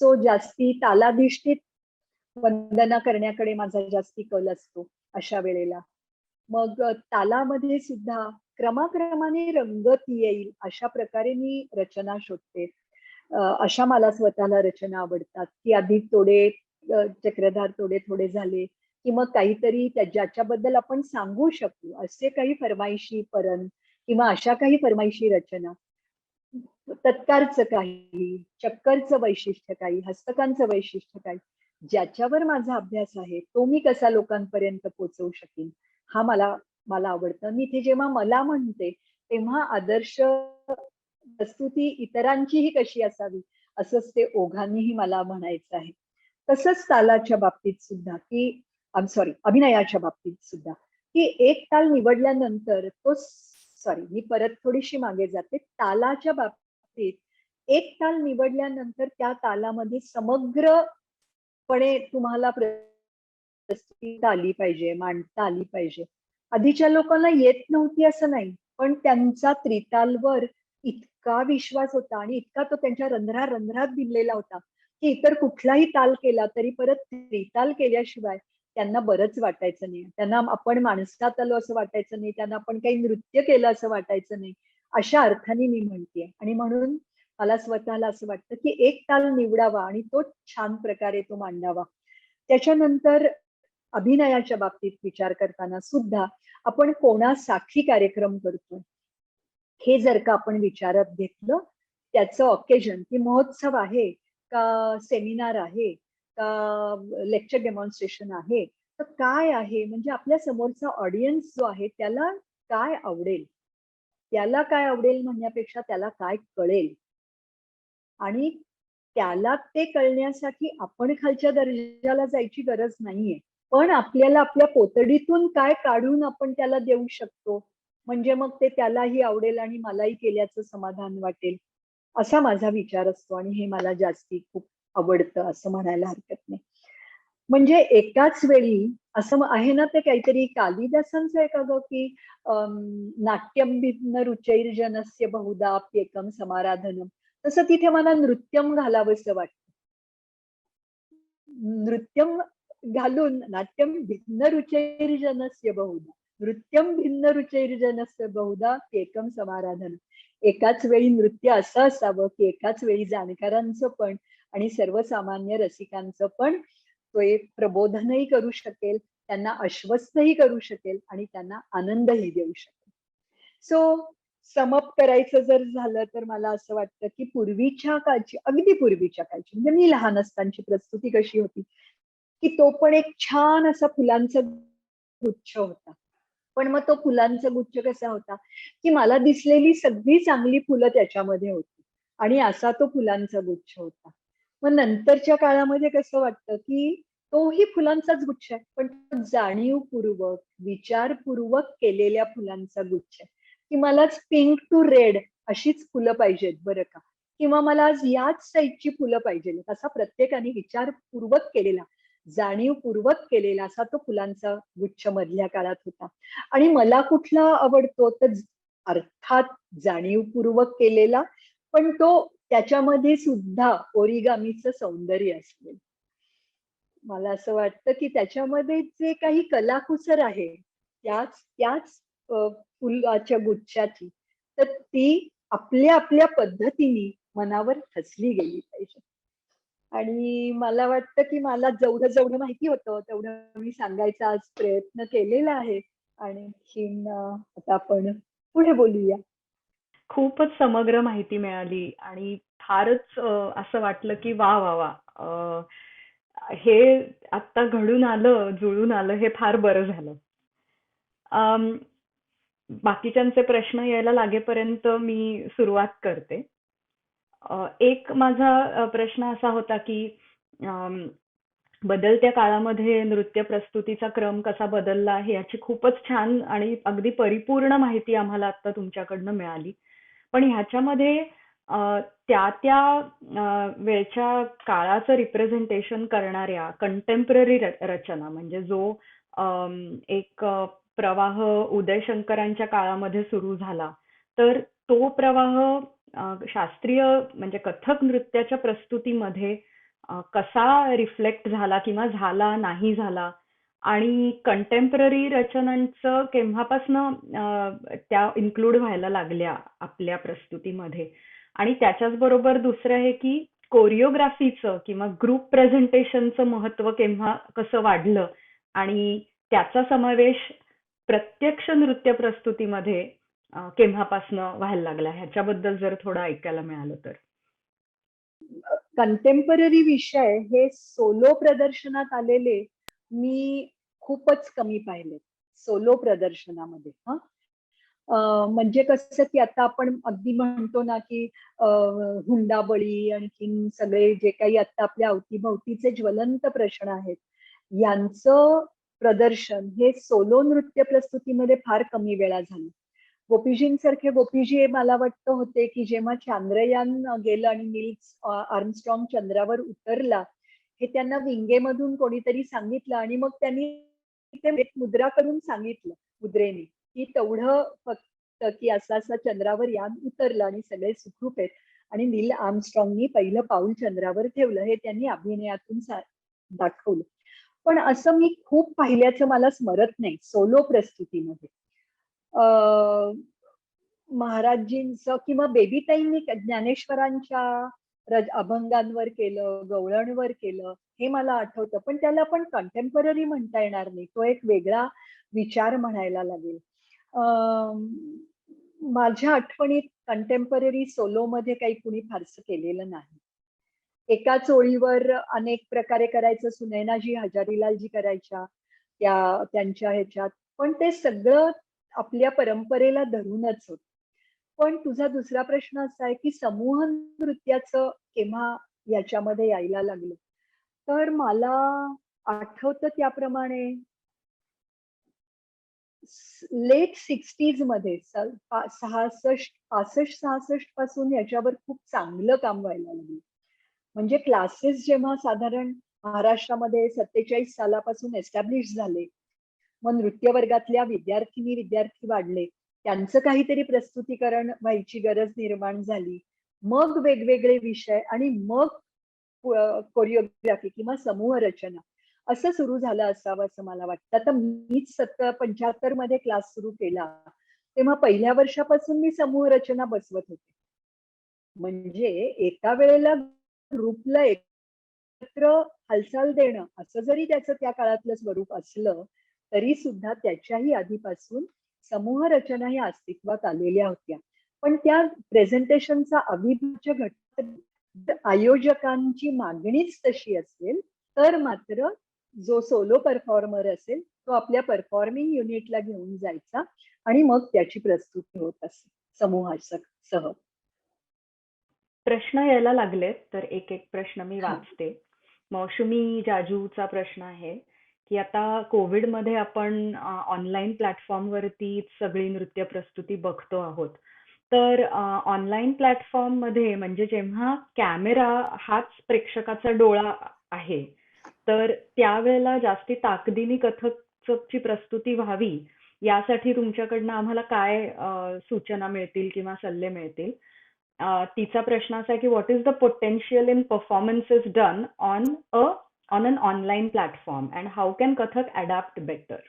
सो जास्ती तालाधिष्ठित वंदना करण्याकडे माझा जास्ती कल असतो अशा वेळेला. मग तालामध्ये सुद्धा क्रमाक्रमाने रंगत येईल अशा प्रकारे मी रचना शोधते. अशा मला स्वतःला रचना आवडतात, की आधी थोडे चक्रधार थोडे थोडे झाले, की मग काहीतरी ज्याच्याबद्दल आपण सांगू शकू असे काही फरमाईशी परण किंवा अशा काही फरमाईशी रचना, तत्कारचं काही, चक्करचं वैशिष्ट्य काही, हस्तकांचं वैशिष्ट्य काही, ज्याच्यावर माझा अभ्यास आहे तो मी कसा लोकांपर्यंत पोहोचवू शकेन, हा मला मला आवडतं. मी इथे जेव्हा मला म्हणते तेव्हा आदर्श प्रस्तुती इतरांचीही कशी असावी असंच ते ओघांनीही मला म्हणायचं आहे. तसंच तालाच्या बाबतीत सुद्धा, की सॉरी, अभिनयाच्या बाबतीत सुद्धा, की एक ताल निवडल्यानंतर तो, सॉरी मी परत थोडीशी मागे जाते. तालाच्या बाबतीत एक ताल निवडल्यानंतर त्या तालामध्ये समग्रपणे तुम्हाला प्रस्तुतीता आली पाहिजे, मांडता आली पाहिजे. आधीच्या लोकांना येत नव्हती असं नाही, पण त्यांचा त्रितालवर इतका विश्वास होता आणि इतका तो त्यांच्या रंध्रात भिनलेला होता, की इतर कुठलाही ताल केला तरी परत त्रिताल केल्याशिवाय त्यांना बरंच वाटायचं नाही. त्यांना आपण माणसात आलो असं वाटायचं नाही, त्यांना आपण काही नृत्य केलं असं वाटायचं नाही. अशा अर्थाने मी म्हणतेय. आणि म्हणून मला स्वतःला असं वाटतं, की एक ताल निवडावा आणि तो छान प्रकारे तो मांडावा. त्याच्यानंतर अभिनयाच्या बाबतीत विचार करताना सुद्धा आपण कोणासाठी कार्यक्रम करतोय हे जर का आपण विचारात घेतलं, त्याचं ऑकेजन, की महोत्सव आहे का सेमिनार आहे का लेक्चर डेमॉन्स्ट्रेशन आहे, तर काय आहे, म्हणजे आपल्या समोरचा ऑडियन्स जो आहे त्याला काय आवडेल, त्याला काय आवडेल म्हणण्यापेक्षा त्याला काय कळेल, आणि त्याला ते कळण्यासाठी आपण खालच्या दर्जाला जायची गरज नाहीये. पण आपल्याला आपल्या पोतडीतून काय काढून आपण त्याला देऊ शकतो, म्हणजे मग ते त्यालाही आवडेल आणि मलाही केल्याचं समाधान वाटेल, असा माझा विचार असतो. आणि हे मला जास्ती खूप आवडतं असं म्हणायला हरकत नाही. म्हणजे एकाच वेळी असं आहे ना, ते काहीतरी कालिदासांचं आहे का ग, की नाट्यम भिन्न रुचैर्जनस्य बहुधाप्येकम समाराधनम, तसं तिथे मला नृत्यम घालावंसं वाटतं. नृत्यम घालून नाट्यम भिन्न रुचैर्जनस्य बहुधा, नृत्यम भिन्न रुचैर्जनस्य बहुधा एकम समाराधन. एकाच वेळी नृत्य असं असावं की एकाच वेळी जाणकारांचं पण आणि सर्वसामान्य रसिकांचं पण तो एक प्रबोधनही करू शकेल, त्यांना आश्वस्तही करू शकेल आणि त्यांना आनंदही देऊ शकेल. सो समअप करायचं जर झालं तर मला असं वाटतं, की पूर्वीच्या काळची, अगदी पूर्वीच्या काळची, म्हणजे मी लहान असतानाची प्रस्तुती कशी होती, की तो पण एक छान असा फुलांचा गुच्छ होता. पण मग तो फुलांचा गुच्छ कसा होता, की मला दिसलेली सगळी चांगली फुलं त्याच्यामध्ये होती आणि असा तो फुलांचा गुच्छ होता. मग नंतरच्या काळामध्ये कसं वाटतं, की तोही फुलांचाच गुच्छ आहे, पण तो जाणीवपूर्वक, विचारपूर्वक केलेल्या फुलांचा गुच्छ आहे, की मलाच पिंक टू रेड अशीच फुलं पाहिजेत बरं का, किंवा मला आज याच साईजची फुलं पाहिजे, असा प्रत्येकाने विचारपूर्वक केलेला, जाणीवपूर्वक केलेला असा तो फुलांचा गुच्छ मधल्या काळात होता. आणि मला कुठला आवडतो तर अर्थात जाणीवपूर्वक केलेला, पण तो त्याच्यामध्ये सुद्धा ओरिगामीचं सौंदर्य असलेलं. मला असं वाटतं, की त्याच्यामध्ये जे काही कलाकुसर आहे, त्याच त्याच फुलाच्या गुच्छाची, तर ती आपल्या आपल्या पद्धतीने मनावर ठसली गेली पाहिजे. आणि मला वाटतं, की मला जेवढं जेवढं माहिती होतं तेवढं मी सांगायचा आज प्रयत्न केलेला आहे. आणि आता आपण पुढे बोलूया. खूपच समग्र माहिती मिळाली आणि फारच असं वाटलं की वा वा वा, हे आत्ता घडून आलं, जुळून आलं, हे फार बरं झालं. अम, बाकीच्यांचे प्रश्न यायला लागेपर्यंत मी सुरुवात करते. एक माझा प्रश्न असा होता की अम, बदलत्या काळामध्ये नृत्य प्रस्तुतीचा क्रम कसा बदलला आहे याची खूपच छान आणि अगदी परिपूर्ण माहिती आम्हाला आता तुमच्याकडनं मिळाली. पण ह्याच्यामध्ये त्या त्या वेळच्या काळाचं रिप्रेझेंटेशन करणाऱ्या कंटेम्पररी रचना, म्हणजे जो एक प्रवाह उदयशंकरांच्या काळामध्ये सुरू झाला, तर तो प्रवाह शास्त्रीय म्हणजे कथक नृत्याच्या प्रस्तुतीमध्ये कसा रिफ्लेक्ट झाला किंवा झाला नाही झाला, आणि कंटेम्पररी रचनांचं केव्हापासनं त्या इन्क्लूड व्हायला लागल्या आपल्या प्रस्तुतीमध्ये, आणि त्याच्याच बरोबर दुसरं आहे की कोरिओग्राफीचं किंवा ग्रुप प्रेझेंटेशनचं महत्व केव्हा कसं वाढलं आणि त्याचा समावेश प्रत्यक्ष नृत्य प्रस्तुतीमध्ये केव्हापासनं व्हायला लागला, ह्याच्याबद्दल जर थोडं ऐकायला मिळालं तर. कंटेम्पररी विषय हे सोलो प्रदर्शनात आलेले मी खूपच कमी पाहिले सोलो प्रदर्शनामध्ये. म्हणजे कसं की आता आपण अगदी म्हणतो ना की हुंडाबळी आणखीन सगळे जे काही आता आपल्या अवतीभवतीचे ज्वलंत प्रश्न आहेत यांचं प्रदर्शन हे सोलो नृत्य प्रस्तुतीमध्ये फार कमी वेळा झालं. गोपीजींसारखे गोपीजी मला वाटतं होते की जेव्हा चांद्रयान गेलं आणि नील आर्मस्ट्रॉंग चंद्रावर उतरला हे त्यांना विंगेमधून कोणीतरी सांगितलं आणि मग त्यांनी ते मुद्रा करून सांगितलं मुद्रेने की तेवढं फक्त की असं असं चंद्रावर यान उतरलं आणि सगळे सुखरूप आहेत आणि नील आर्मस्ट्रॉंगनी पहिलं पाऊल चंद्रावर ठेवलं हे त्यांनी अभिनयातून दाखवलं. पण असं मी खूप पाहिल्याचं मला स्मरत नाही सोलो प्रस्तुतीमध्ये. महाराजजींचं किंवा बेबीताईंनी ज्ञानेश्वरांच्या अभंगांवर केलं, गवळणवर केलं हे मला आठवतं, पण त्याला पण कंटेम्पररी म्हणता येणार नाही, तो एक वेगळा विचार म्हणायला लागेल. माझ्या आठवणीत कंटेम्पररी सोलो मध्ये काही कुणी फारसं केलेलं नाही. एकाच ओळीवर अनेक प्रकारे करायचं, सुनैनाजी हजारीलालजी करायच्या त्यांच्या ह्याच्यात, पण ते सगळं आपल्या परंपरेला धरूनच होत. पण तुझा दुसरा प्रश्न असा आहे की समूह नृत्याचं केव्हा याच्यामध्ये यायला लागलं, तर मला आठवतं त्याप्रमाणे लेट 60s मध्ये 65-66 पासून याच्यावर खूप चांगलं काम व्हायला लागलं. म्हणजे क्लासेस जेव्हा साधारण महाराष्ट्रामध्ये 47 सालापासून एस्टॅब्लिश झाले, मग नृत्य वर्गातल्या विद्यार्थी वाढले, त्यांचं काहीतरी प्रस्तुतीकरण व्हायची गरज निर्माण झाली, मग वेगवेगळे विषय आणि मग कोरिओग्राफी किंवा समूह रचना असं सुरू झालं असावं असं मला वाटतं. आता मीच 75 मध्ये क्लास सुरू केला तेव्हा पहिल्या वर्षापासून मी समूह रचना बसवत होते. म्हणजे एका वेळेला ग्रुपला एकत्र हालचाल देणं असं जरी त्याचं त्या काळातलं स्वरूप असलं तरी सुद्धा त्याच्याही आधीपासून समूह रचना ह्या अस्तित्वात आलेल्या होत्या. पण त्या प्रेझेंटेशनचा अविभाज्य घटक आयोजकांची मागणीच तशी असेल तर मात्र जो सोलो परफॉर्मर असेल तो आपल्या परफॉर्मिंग युनिटला घेऊन जायचा आणि मग त्याची प्रस्तुती होत असे समूहासह. प्रश्न यायला लागलेत तर एक एक प्रश्न मी हा. वाचते. मौसुमी जाजूचा प्रश्न आहे की आता कोविडमध्ये आपण ऑनलाईन प्लॅटफॉर्मवरती सगळी नृत्य प्रस्तुती बघतो आहोत. तर ऑनलाईन प्लॅटफॉर्म मध्ये म्हणजे जेव्हा कॅमेरा हाच प्रेक्षकाचा डोळा आहे, तर त्यावेळेला जास्ती ताकदीने कथकची प्रस्तुती व्हावी यासाठी तुमच्याकडनं आम्हाला काय सूचना मिळतील किंवा सल्ले मिळतील? तिचा प्रश्न असा आहे की what is the potential in performances done on an online platform and how can Kathak adapt better?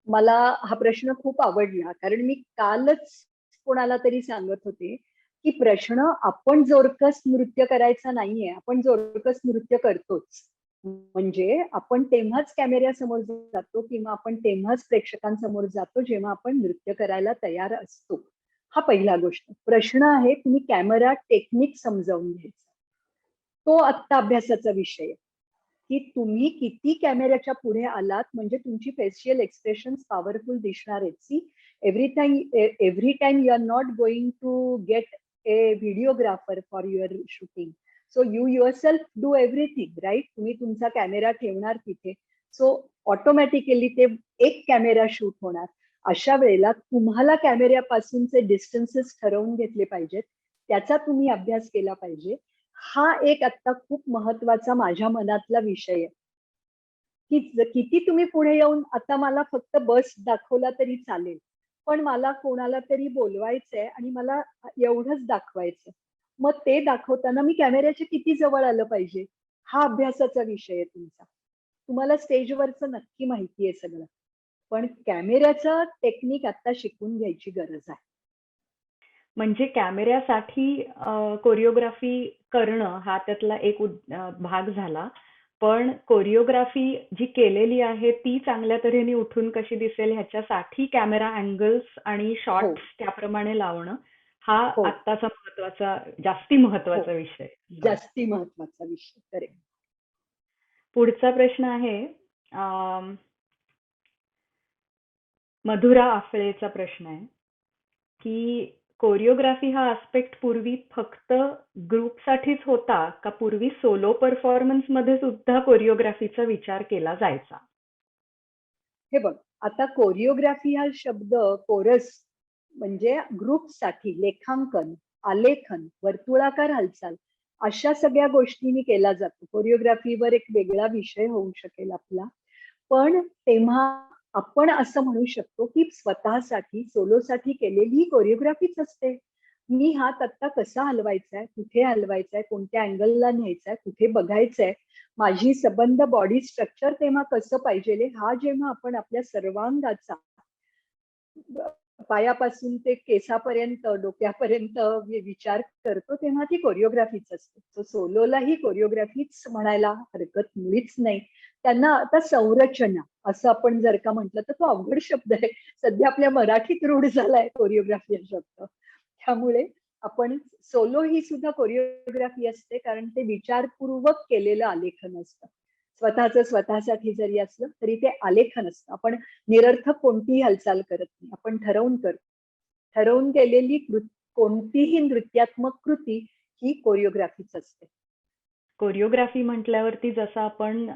मला हा प्रश्न खूप आवडला कारण मी कालच कोणाला तरी सांगत होते की प्रश्न आपण जोरकस नृत्य करायचा नाहीये, आपण जोरकस नृत्य करतोच. म्हणजे आपण तेव्हाच कॅमेऱ्यासमोर जातो किंवा आपण तेव्हाच प्रेक्षकांसमोर जातो जेव्हा आपण नृत्य करायला तयार असतो. हा पहिला गोष्ट. प्रश्न आहे तुम्ही कॅमेरा टेक्निक समजावून घ्यायचा. तो आत्ता अभ्यासाचा विषय आहे की तुम्ही किती कॅमेऱ्याच्या पुढे आलात म्हणजे तुमची फेशियल एक्सप्रेशन पॉवरफुल दिसणार आहेत. See every time you are not going to get a videographer for your shooting, so you yourself do everything, right? तुम्ही तुमचा कॅमेरा ठेवणार तिथे, सो ऑटोमॅटिकली ते एक कॅमेरा शूट होणार. अशा वेळेला तुम्हाला कॅमेऱ्यापासूनचे डिस्टन्सेस ठरवून घेतले पाहिजेत, त्याचा तुम्ही अभ्यास केला पाहिजे. हा एक आता खूप महत्वाचा माझ्या मनातला विषय आहे की किती तुम्ही पुढे येऊन आता मला फक्त बस दाखवला तरी चालेल, पण मला कोणाला तरी बोलवायचंय आणि मला एवढंच दाखवायचं, मग ते दाखवताना मी कॅमेऱ्याच्या किती जवळ आलं पाहिजे, हा अभ्यासाचा विषय आहे तुमचा. तुम्हाला स्टेजवरचं नक्की माहिती आहे सगळं, पण कॅमेऱ्याचं टेक्निक आता शिकून घ्यायची गरज आहे. म्हणजे कॅमेऱ्यासाठी कोरिओग्राफी करणं हा त्यातला एक भाग झाला. पण कोरिओग्राफी जी केलेली आहे ती चांगल्या तऱ्हेने उठून कशी दिसेल ह्याच्यासाठी कॅमेरा अँगल्स आणि हो शॉट्स त्याप्रमाणे लावणं हा हो आत्ताचा जास्ती हो महत्वाचा विषय झाला. जास्ती महत्वाचा विषय. करेक्ट. पुढचा प्रश्न आहे अम, मधुरा आफळेचा प्रश्न आहे की कोरिओग्राफी हा आस्पेक्ट पूर्वी फक्त ग्रुपसाठीच होता का पूर्वी सोलो परफॉर्मन्स मध्ये सुद्धा कोरिओग्राफीचा विचार केला जायचा? हे बघ, आता कोरिओग्राफी हा शब्द कोरस म्हणजे ग्रुपसाठी लेखांकन, आलेखन, वर्तुळाकार हालचाल अशा सगळ्या गोष्टींनी केला जातो. कोरिओग्राफीवर एक वेगळा विषय होऊ शकेल आपला. पण तेव्हा आपण असं म्हणू शकतो की स्वतःसाठी सोलोसाठी केलेली ही कोरिओग्राफीच असते. मी हात आत्ता कसा हलवायचा आहे, कुठे हलवायचा आहे, कोणत्या अँगलला न्यायचा आहे, कुठे बघायचंय, माझी सबंध बॉडी स्ट्रक्चर तेव्हा कसं पाहिजे, हा जेव्हा आपण आपल्या सर्वांगाचा पायापासून ते केसापर्यंत डोक्यापर्यंत विचार करतो तेव्हा ती कोरिओग्राफीच असते. सो सोलोलाही कोरिओग्राफीच म्हणायला हरकत मुळीच नाही. त्यांना आता संरचना असं आपण जर का म्हटलं तर तो अवघड शब्द आहे. सध्या आपल्या मराठीत रूढ झालाय कोरिओग्राफी हा शब्द. त्यामुळे आपण सोलो ही सुद्धा कोरिओग्राफी असते कारण ते विचारपूर्वक केलेलं आलेखन असतं. स्वतःच स्वतःसाठी जरी असलं तरी ते आलेखन असतं. आपण निरर्थक कोणतीही हालचाल करत नाही, आपण ठरवून करतो. ठरवून केलेली कोणतीही नृत्यात्मक कृती ही कोरिओग्राफीच असते. कोरिओग्राफी म्हटल्यावरती जसं आपण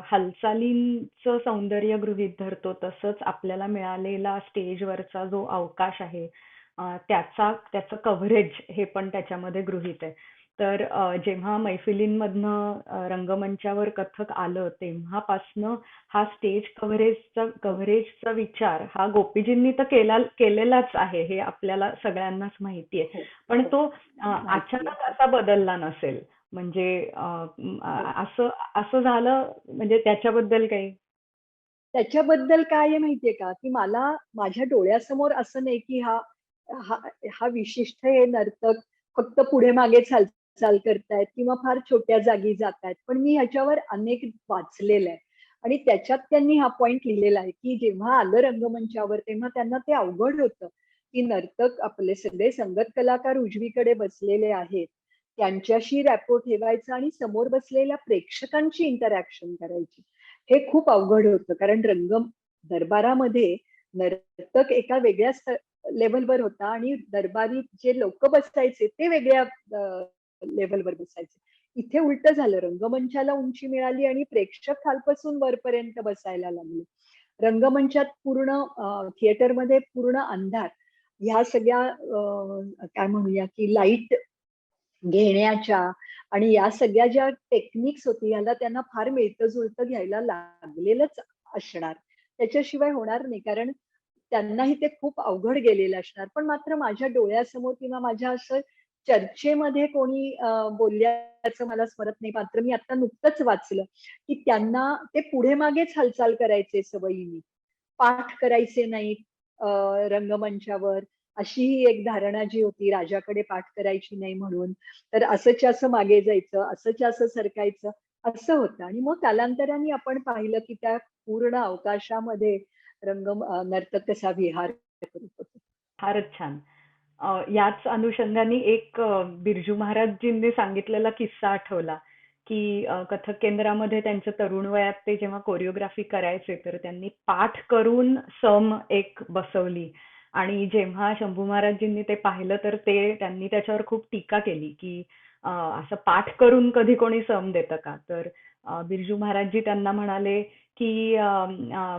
हालचालींचं सौंदर्य गृहीत धरतो तसंच आपल्याला मिळालेला स्टेजवरचा जो अवकाश आहे त्याचं कव्हरेज हे पण त्याच्यामध्ये गृहीत आहे. तर जेव्हा मैफिलींमधनं रंगमंचावर कथक आलं तेव्हापासनं हा स्टेज कव्हरेजचा विचार हा गोपीजींनी तर केलेलाच आहे हे आपल्याला सगळ्यांनाच माहिती आहे. पण तो अचानक असा बदलला नसेल. म्हणजे असं झालं म्हणजे त्याच्याबद्दल काही? त्याच्याबद्दल काय आहे माहितीये का, की मला माझ्या डोळ्यासमोर असं नाही की हा हा हा विशिष्ट हे नर्तक फक्त पुढे मागेच हालचाल करतायत किंवा फार छोट्या जागी जातायत. पण मी ह्याच्यावर अनेक वाचलेलं आहे आणि त्याच्यात त्यांनी हा पॉइंट लिहिलेला आहे की जेव्हा आलं रंगमंचावर तेव्हा त्यांना ते अवघड होतं की नर्तक आपले सगळे संगत कलाकार उजवीकडे बसलेले आहेत, त्यांच्याशी रॅपो ठेवायचा आणि समोर बसलेल्या प्रेक्षकांची इंटरॅक्शन करायची. हे खूप अवघड होतं कारण दरबारामध्ये नर्तक एका वेगळ्या लेवलवर होता आणि दरबारी जे लोक बसायचे ते वेगळ्या लेवलवर बसायचे. इथे उलट झालं, रंगमंचाला उंची मिळाली आणि प्रेक्षक खालपासून वरपर्यंत बसायला लागले. रंगमंचात पूर्ण थिएटरमध्ये पूर्ण अंधार, ह्या सगळ्या काय म्हणूया की लाईट घेण्याच्या आणि या सगळ्या ज्या टेक्निक्स होती याला त्यांना फार मिळतं जुळतं घ्यायला लागलेलंच असणार. त्याच्याशिवाय होणार नाही कारण त्यांनाही ते खूप अवघड गेलेलं असणार. पण मात्र माझ्या डोळ्यासमोर किंवा माझ्या असं चर्चेमध्ये कोणी बोलल्याचं मला स्मरत नाही. मात्र मी आता नुकतंच वाचलं की त्यांना ते पुढे मागेच हालचाल करायचे सवयीने, पाठ करायचे नाहीत रंगमंचावर. अशी ही एक धारणा जी होती, राजाकडे पाठ करायची नाही म्हणून. तर असंच्या असं मागे जायचं, असंच्या असं सरकायचं, असं होतं. आणि मग कालांतराने आपण पाहिलं की त्या पूर्ण अवकाशामध्ये नर्तक कसा विहार करत होते. फारच छान. याच अनुषंगाने एक बिरजू महाराजजींनी सांगितलेला किस्सा आठवला की कथक केंद्रामध्ये त्यांच्या तरुण वयात ते जेव्हा कोरिओग्राफी करायचे तर त्यांनी पाठ करून सम एक बसवली आणि जेव्हा शंभू महाराजजींनी ते पाहिलं तर त्यांनी त्याच्यावर खूप टीका केली की असं पाठ करून कधी कोणी सम देतं का? तर बिरजू महाराजजी त्यांना म्हणाले की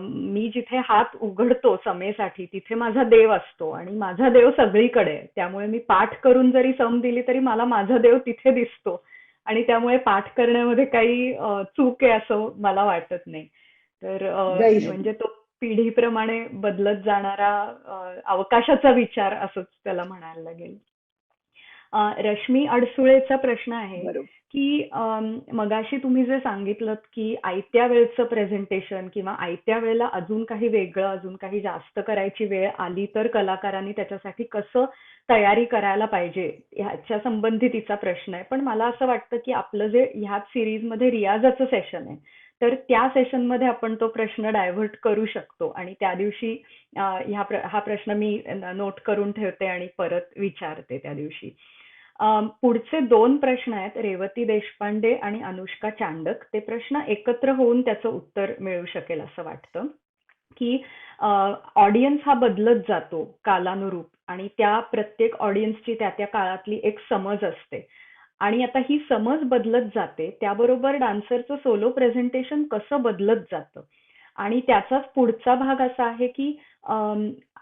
मी जिथे हात उघडतो समेसाठी तिथे माझा देव असतो आणि माझा देव सगळीकडे आहे. त्यामुळे मी पाठ करून जरी सम दिली तरी मला माझा देव तिथे दिसतो आणि त्यामुळे पाठ करण्यामध्ये काही चूक आहे असं मला वाटत नाही. तर गैर म्हणजे तो पिढीप्रमाणे बदलत जाणारा अवकाशाचा विचार असंच त्याला म्हणायला लागेल. रश्मी अडसुळेचा प्रश्न आहे बरोबर. की मगाशी तुम्ही जे सांगितलं की आयत्या वेळचं प्रेझेंटेशन किंवा आयत्या वेळेला अजून काही वेगळं, अजून काही जास्त करायची वेळ आली तर कलाकारांनी त्याच्यासाठी कसं तयारी करायला पाहिजे, ह्याच्या संबंधी तिचा प्रश्न आहे. पण मला असं वाटतं की आपलं जे ह्याच सिरीजमध्ये रियाजाचं सेशन आहे, तर त्या सेशनमध्ये आपण तो प्रश्न डायव्हर्ट करू शकतो आणि त्या दिवशी हा प्रश्न मी नोट करून ठेवते आणि परत विचारते त्या दिवशी. पुढचे 2 प्रश्न आहेत रेवती देशपांडे आणि अनुष्का चांडक. ते प्रश्न एकत्र होऊन त्याचं उत्तर मिळू शकेल असं वाटतं, की ऑडियन्स हा बदलत जातो कालानुरूप आणि त्या प्रत्येक ऑडियन्सची त्या त्या काळातली एक समज असते. आणि आता ही समज बदलत जाते, त्याबरोबर डान्सरचं सोलो प्रेझेंटेशन कसं बदलत जातं. आणि त्याचाच पुढचा भाग असा आहे की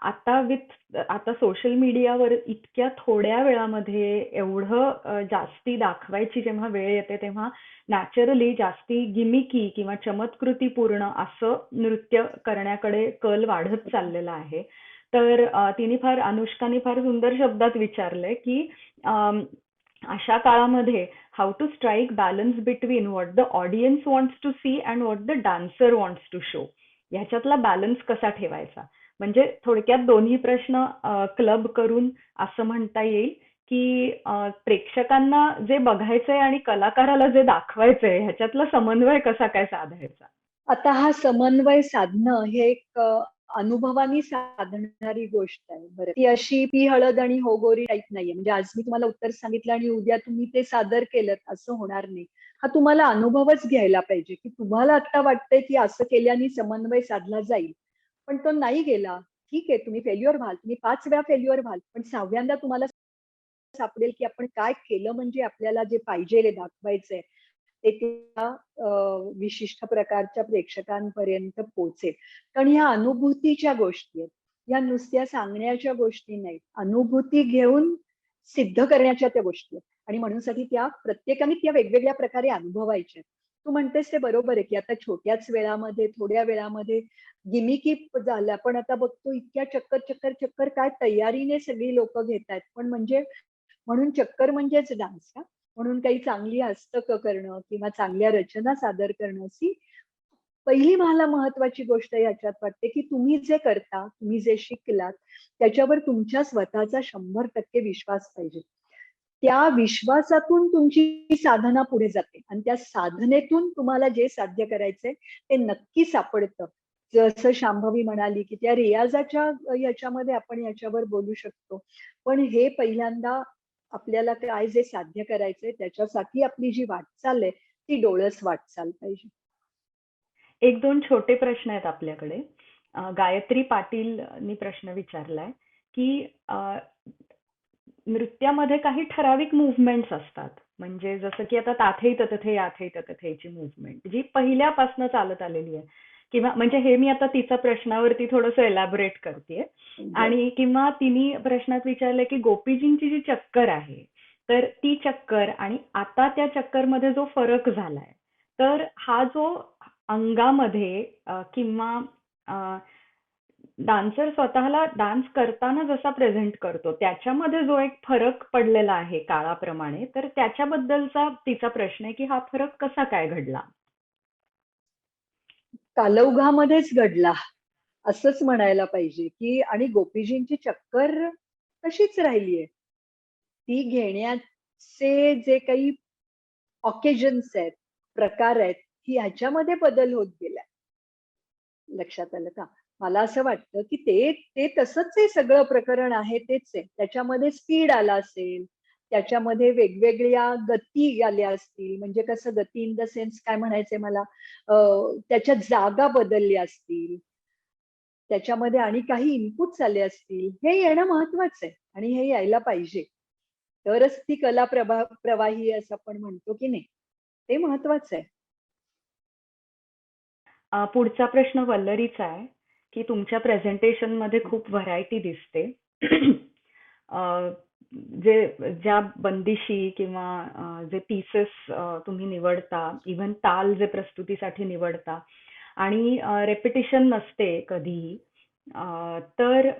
आता सोशल मीडियावर इतक्या थोड्या वेळामध्ये एवढं जास्ती दाखवायची जेव्हा वेळ येते, तेव्हा नॅचरली जास्ती गिमिकी किंवा चमत्कृतीपूर्ण असं नृत्य करण्याकडे कल वाढत चाललेला आहे. तर अनुष्काने फार सुंदर शब्दात विचारलंय की अशा काळामध्ये how to strike balance between what the audience wants to see and what the dancer wants to show. ह्याच्यातला बॅलन्स कसा ठेवायचा. म्हणजे थोडक्यात दोन्ही प्रश्न क्लब करून असं म्हणता येईल की प्रेक्षकांना जे बघायचंय आणि कलाकाराला जे दाखवायचंय ह्याच्यातला समन्वय कसा काय साधायचा. आता हा समन्वय साधणं हे एक अनुभवानी साधणारी गोष्ट आहे. बरं, ती अशी पी हळद आणि हो गोरी टाईप नाहीये. म्हणजे आज मी तुम्हाला उत्तर सांगितलं आणि उद्या तुम्ही ते सादर केलं असं होणार नाही. हा तुम्हाला अनुभवच घ्यायला पाहिजे की तुम्हाला आता वाटतंय की असं केल्याने समन्वय साधला जाईल, पण तो नाही गेला. ठीक आहे, तुम्ही फेल्युअर व्हाल, तुम्ही 5 वेळा फेल्युअर व्हाल, पण 6व्यांदा तुम्हाला सापडेल की आपण काय केलं म्हणजे आपल्याला जे पाहिजे ते दाखवायचंय ते त्या विशिष्ट प्रकारच्या प्रेक्षकांपर्यंत पोहोचेल. कारण ह्या अनुभूतीच्या गोष्टी आहेत. या नुसत्या सांगण्याच्या गोष्टी नाहीत. अनुभूती घेऊन सिद्ध करण्याच्या त्या गोष्टी आहेत. आणि म्हणूनसाठी त्या प्रत्येकाने त्या वेगवेगळ्या प्रकारे अनुभवायच्या. तू म्हणतेस ते बरोबर आहे की आता छोट्याच वेळामध्ये, थोड्या वेळामध्ये गिमिकी झाल्या. पण आता बघतो इतक्या चक्कर काय तयारीने सगळी लोकं घेतायत. पण म्हणजे म्हणून चक्कर म्हणजेच डान्स का? म्हणून काही चांगली हस्तक करणं किंवा चांगल्या रचना सादर करणं ही पहिली मला महत्वाची गोष्ट याच्यात वाटते की तुम्ही जे करता, तुम्ही जे शिकलात त्याच्यावर तुमच्या स्वतःचा 100% विश्वास पाहिजे. त्या विश्वासातून तुमची साधना पुढे जाते आणि त्या साधनेतून तुम्हाला जे साध्य करायचंय ते नक्की सापडतं. जसं शांभवी म्हणाली की त्या रियाजाच्या याच्यामध्ये आपण याच्यावर बोलू शकतो. पण हे पहिल्यांदा आपल्याला काय जे साध्य करायचंय त्याच्यासाठी आपली जी वाटचाल आहे ती डोळस वाटचाल पाहिजे. 1-2 छोटे प्रश्न आहेत आपल्याकडे. गायत्री पाटीलनी प्रश्न विचारलाय की नृत्यामध्ये काही ठराविक मुव्हमेंट्स असतात. म्हणजे जसं की आता ताठे ततथे याथे ततथेची मुव्हमेंट जी पहिल्यापासून चालत आलेली आहे. किंवा म्हणजे हे मी आता तिच्या प्रश्नावरती थोडंसं एलॅबोरेट करतेय. आणि किंवा तिने प्रश्नात विचारलंय की गोपीजींची जी चक्कर आहे, तर ती चक्कर आणि आता त्या चक्करमध्ये जो फरक झालाय, तर हा जो अंगामध्ये किंवा डान्सर स्वतःला डान्स करताना जसा प्रेझेंट करतो त्याच्यामध्ये जो एक फरक पडलेला आहे काळाप्रमाणे, तर त्याच्याबद्दलचा तिचा प्रश्न आहे की हा फरक कसा काय घडला. कालौघामध्येच घडला असंच म्हणायला पाहिजे की आणि गोपीजींची चक्कर तशीच राहिलीये. ती घेण्याचे जे काही ऑकेजन्स आहेत, प्रकार आहेत, की ह्याच्यामध्ये बदल होत गेला. लक्षात आलं का? मला असं वाटतं की ते ते तसंच हे सगळं प्रकरण आहे तेच आहे. त्याच्यामध्ये स्पीड आला असेल, त्याच्यामध्ये वेगवेगळ्या गती आल्या असतील. म्हणजे कसं गती इन द सेन्स काय म्हणायचंय मला त्याच्या जागा बदलल्या असतील. त्याच्यामध्ये आणि काही इनपुट्स आले असतील. हे येणं महत्वाचं आहे आणि हे यायला पाहिजे. तरच ती कला प्रवाही असं आपण म्हणतो की नाही. ते महत्वाचं आहे. पुढचा प्रश्न वल्लरीचा आहे की तुमच्या प्रेझेंटेशनमध्ये खूप व्हरायटी दिसते. ज्या बंदिशी किंवा जे पीसेस तुम्ही निवडता, इव्हन ताल जे प्रस्तुतीसाठी निवडता आणि रेपिटिशन नसते कधीही. तर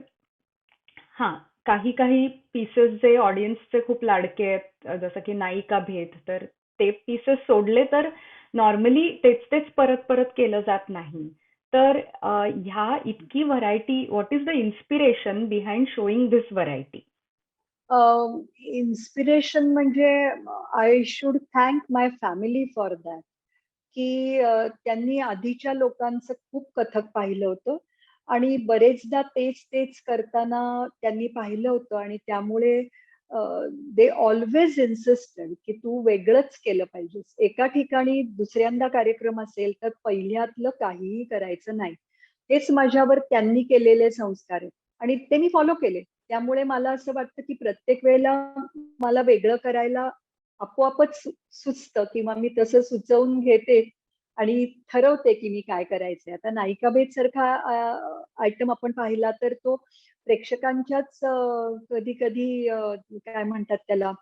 हां, काही काही पीसेस जे ऑडियन्सचे खूप लाडके आहेत, जसं की नायिका भेद, तर ते पीसेस सोडले तर नॉर्मली तेच तेच परत परत केलं जात नाही. तर ह्या इतकी variety, what is the inspiration behind showing this variety? Inspiration म्हणजे I should thank my family for that, की त्यांनी आधीच्या लोकांचं खूप कथक पाहिलं होतं आणि बरेचदा तेच तेच करताना त्यांनी पाहिलं होतं आणि त्यामुळे दे ऑलवेज इन्सिस्टेड की तू वेगळंच केलं पाहिजेस. एका ठिकाणी दुसऱ्यांदा कार्यक्रम असेल तर पहिल्यातलं काहीही करायचं नाही. हेच माझ्यावर त्यांनी केलेले संस्कार आहेत आणि ते मी फॉलो केले. त्यामुळे मला असं वाटतं की प्रत्येक वेळेला मला वेगळं करायला आपोआपच सुचतं किंवा मी तसं सुचवून घेते आणि ठरवते की मी काय करायचंय. आता नायिका भेद सारखा आयटम आपण पाहिला तर तो प्रेक्षकांच्याच कधी कधी काय म्हणतात त्याला,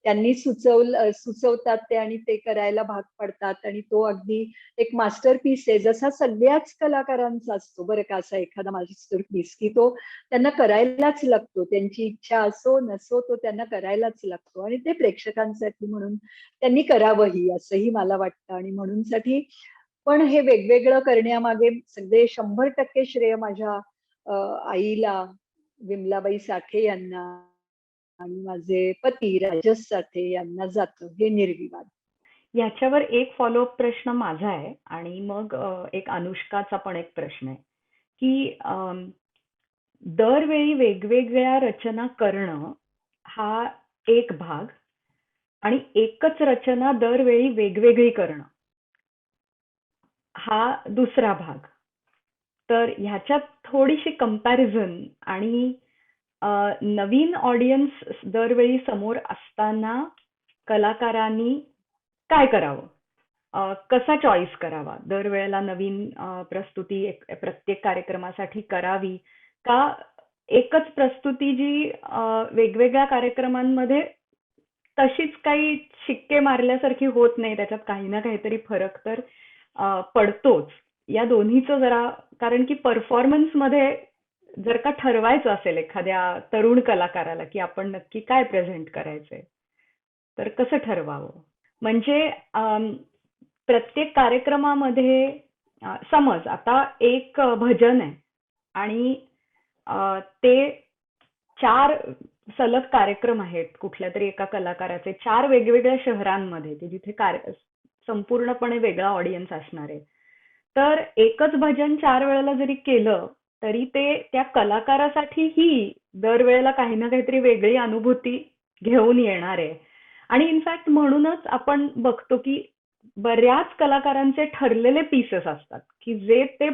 त्यांनी सुचवतात ते आणि ते करायला भाग पडतात आणि तो अगदी एक मास्टरपीस आहे. जसा सगळ्याच कलाकारांचा असतो बरं का असा एखादा मास्टरपीस, की तो त्यांना करायलाच लागतो. त्यांची इच्छा असो नसो तो त्यांना करायलाच लागतो आणि ते प्रेक्षकांसाठी म्हणून त्यांनी करावंही असंही मला वाटतं आणि म्हणूनसाठी पण हे वेगवेगळं करण्यामागे सगळे 100% श्रेय माझ्या आईला, विमलाबाई साठे यांना आणि माझे पती राजस साठे यांना जातं, हे निर्विवाद. ह्याच्यावर एक फॉलोअप प्रश्न माझा आहे आणि मग एक अनुष्काचा पण एक प्रश्न आहे, की दरवेळी वेगवेगळ्या रचना करणं हा एक भाग आणि एकच रचना दरवेळी वेगवेगळी करणं हा दुसरा भाग. तर ह्याच्यात थोडीशी कंपॅरिझन आणि नवीन ऑडियन्स दरवेळी समोर असताना कलाकारांनी काय करावं? कसा चॉईस करावा? दरवेळेला नवीन प्रस्तुती प्रत्येक कार्यक्रमासाठी करावी का एकच प्रस्तुती जी वेगवेगळ्या कार्यक्रमांमध्ये तशीच काही शिक्के मारल्यासारखी होत नाही, त्याच्यात काही ना काहीतरी फरक तर पडतोच. या दोन्हीचं जरा, कारण की परफॉर्मन्समध्ये जर का ठरवायचं असेल एखाद्या तरुण कलाकाराला की आपण नक्की काय प्रेझेंट करायचंय, तर कसं ठरवावं? म्हणजे प्रत्येक कार्यक्रमामध्ये समज आता एक भजन आहे आणि ते 4 सलग कार्यक्रम आहेत कुठल्या तरी एका कलाकाराचे 4 वेगवेगळ्या शहरांमध्ये, की जिथे संपूर्णपणे वेगळा ऑडियन्स असणार आहे. तर एकच भजन 4 वेळेला जरी केलं तरी ते त्या कलाकारासाठीही दरवेळेला काही ना काहीतरी वेगळी अनुभूती घेऊन येणार आहे. आणि इनफॅक्ट म्हणूनच आपण बघतो की बऱ्याच कलाकारांचे ठरलेले पीसेस असतात की जे ते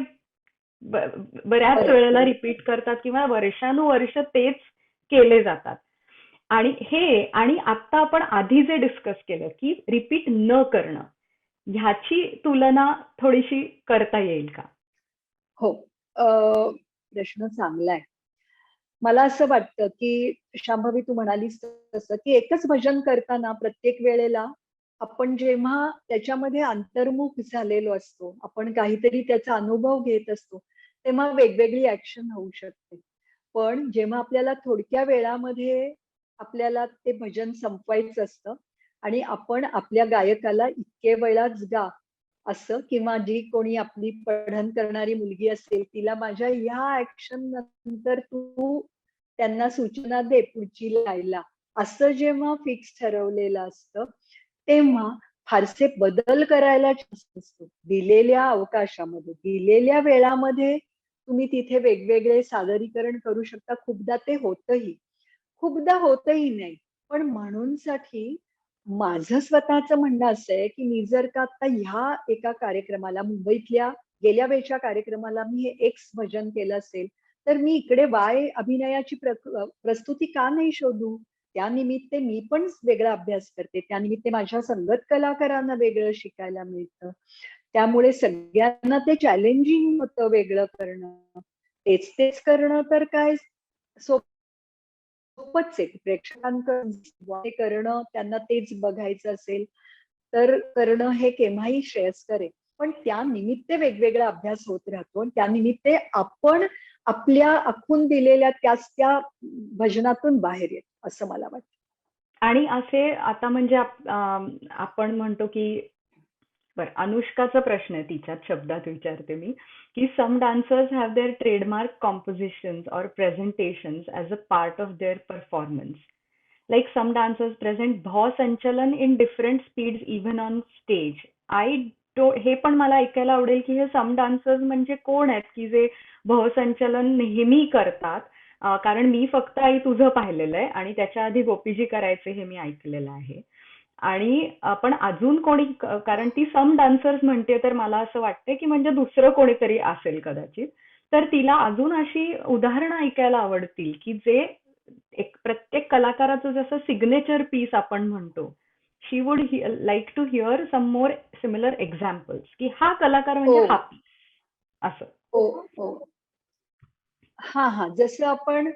बऱ्याच वेळेला रिपीट करतात किंवा वर्षानुवर्ष तेच केले जातात. आणि आता आपण आधी जे डिस्कस केलं की रिपीट न करणं, ह्याची तुलना थोडीशी करता येईल का? हो, प्रश्न चांगला आहे. मला असं वाटतं की शांभवी तू म्हणालीस तसं की एकच भजन करताना प्रत्येक वेळेला आपण जेव्हा त्याच्यामध्ये अंतर्मुख झालेलो असतो, आपण काहीतरी त्याचा अनुभव घेत असतो, तेव्हा वेगवेगळी ऍक्शन होऊ शकते. पण जेव्हा आपल्याला थोडक्या वेळामध्ये आपल्याला ते भजन संपवायचं असतं आणि आपण आपल्या गायकाला इतके वेळाच गा असं, किंवा जी कोणी आपली पठण करणारी मुलगी असेल तिला माझ्या ह्या ऍक्शन नंतर तू त्यांना सूचना दे पुढची लायला, असं जेव्हा फिक्स ठरवलेलं असतं तेव्हा फारसे बदल करायला असतो. दिलेल्या अवकाशामध्ये, दिलेल्या वेळामध्ये तुम्ही तिथे वेगवेगळे सादरीकरण करू शकता. खूपदा ते होतही, खूपदा होतही नाही. पण म्हणूनसाठी माझं स्वतःचं म्हणणं असं आहे की मी जर का आता ह्या एका कार्यक्रमाला, मुंबईतल्या गेल्या वेळच्या कार्यक्रमाला मी हे एक्स भजन केलं असेल तर मी इकडे वाय अभिनयाची प्रस्तुती का नाही शोधू? त्यानिमित्त मी पण वेगळा अभ्यास करते. त्यानिमित्त माझ्या संगत कलाकारांना वेगळं शिकायला मिळतं. त्यामुळे सगळ्यांना ते चॅलेंजिंग होतं वेगळं करणं. तेच तेच करणं तर काय सोपंच आहे. प्रेक्षकांकडे ते करणं, त्यांना तेच बघायचं असेल तर करणं हे केव्हाही श्रेयस्कर आहे. पण त्यानिमित्त वेगवेगळा अभ्यास होत राहतो आणि त्यानिमित्त आपण आपल्या आखून दिलेल्या त्याच त्या भजनातून बाहेर येत असं मला वाटतं. आणि असे आता म्हणजे आपण म्हणतो की बरं, अनुष्काचा प्रश्न आहे, तिच्याच शब्दात विचारते मी, की सम डान्सर्स हॅव देअर ट्रेडमार्क कॉम्पोजिशन्स और presentations as a part of their performance. Like some dancers present भाव संचलन in different speeds even on stage. हे पण मला ऐकायला आवडेल की हे सम डान्सर्स म्हणजे कोण आहेत की जे भाव संचलन नेहमी करतात. कारण मी फक्त आई तुझं पाहिलेलं आहे आणि त्याच्या आधी गोपीजी करायचे हे मी ऐकलेलं आहे. आणि पण अजून कोणी, कारण ती सम डान्सर्स म्हणते तर मला असं वाटतंय की म्हणजे दुसरं कोणीतरी असेल कदाचित. तर तिला अजून अशी उदाहरणं ऐकायला आवडतील की जे एक प्रत्येक कलाकाराचं जसं सिग्नेचर पीस आपण म्हणतो, she would like to hear some more similar examples की हा कलाकार म्हणजे हो हा पीस असं. हो हो. हा हा, जसं आपण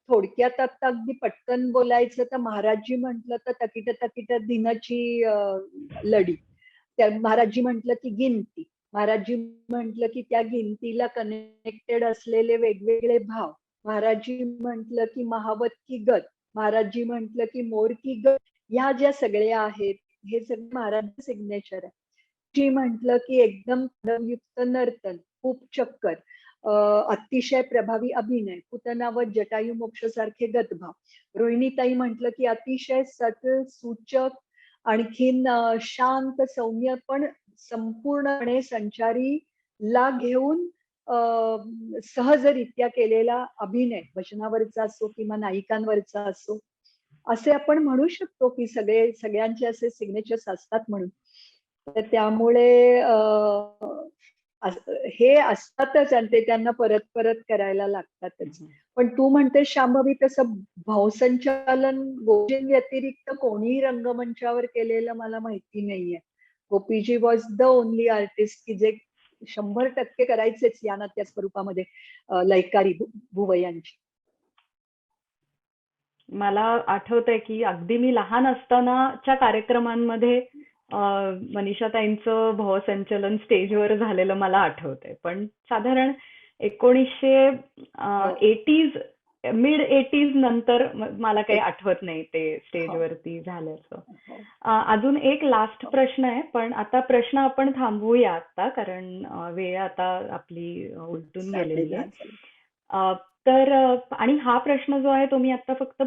थोडक्यात आता अगदी पटकन बोलायचं तर महाराजजी म्हटलं तर तकिट तकिट दिनाची लढी, त्या महाराजजी म्हटलं की गिनती, महाराजजी म्हटलं की त्या गिनतीला कनेक्टेड असलेले वेगवेगळे भाव, महाराजजी म्हटलं की महावत की गत, महाराजजी म्हटलं की मोर की गत, ह्या ज्या सगळ्या आहेत हे सगळे महाराज सिग्नेचर आहे. जी म्हटलं की एकदम युक्त नर्तन, खूप चक्कर, अतिशय प्रभावी अभिनय, पुतनावत जटायू मोक्ष सारखे गतभाव, रोहिणीताई म्हटलं की अतिशय सटल सूचक, आणखीन शांत सौम्य पण संपूर्णपणे संचारी ला घेऊन सहजरित्या केलेला अभिनय, भजनावरचा असो किंवा नायिकांवरचा असो, असे आपण म्हणू शकतो की सगळ्यांचे असे सिग्नेचर्स असतात म्हणून. तर त्यामुळे हे असतातच आणि ते त्यांना परत परत करायला लागतातच. पण तू म्हणते शांभवी तसं भावसंचालन गोपीजी व्यतिरिक्त कोणीही रंगमंचावर केलेलं मला माहिती नाहीये. गोपीजी वॉज द ओनली आर्टिस्ट की जे 100% करायचेच या ना त्या स्वरूपामध्ये, लयकारी भुवयांची. मला आठवतंय की अगदी मी लहान असतानाच्या कार्यक्रमांमध्ये मनीषाताईंचं भावसंचलन स्टेजवर झालेलं मला आठवतंय. पण साधारण 1980s, मिड 80s नंतर मला काही आठवत नाही ते स्टेजवरती झाल्याचं. अजून एक लास्ट प्रश्न आहे, पण आता प्रश्न आपण थांबवूया आता, कारण वेळ आता आपली उलटून गेलेली आहे. तर आणि हा प्रश्न जो आहे तो मी आता फक्त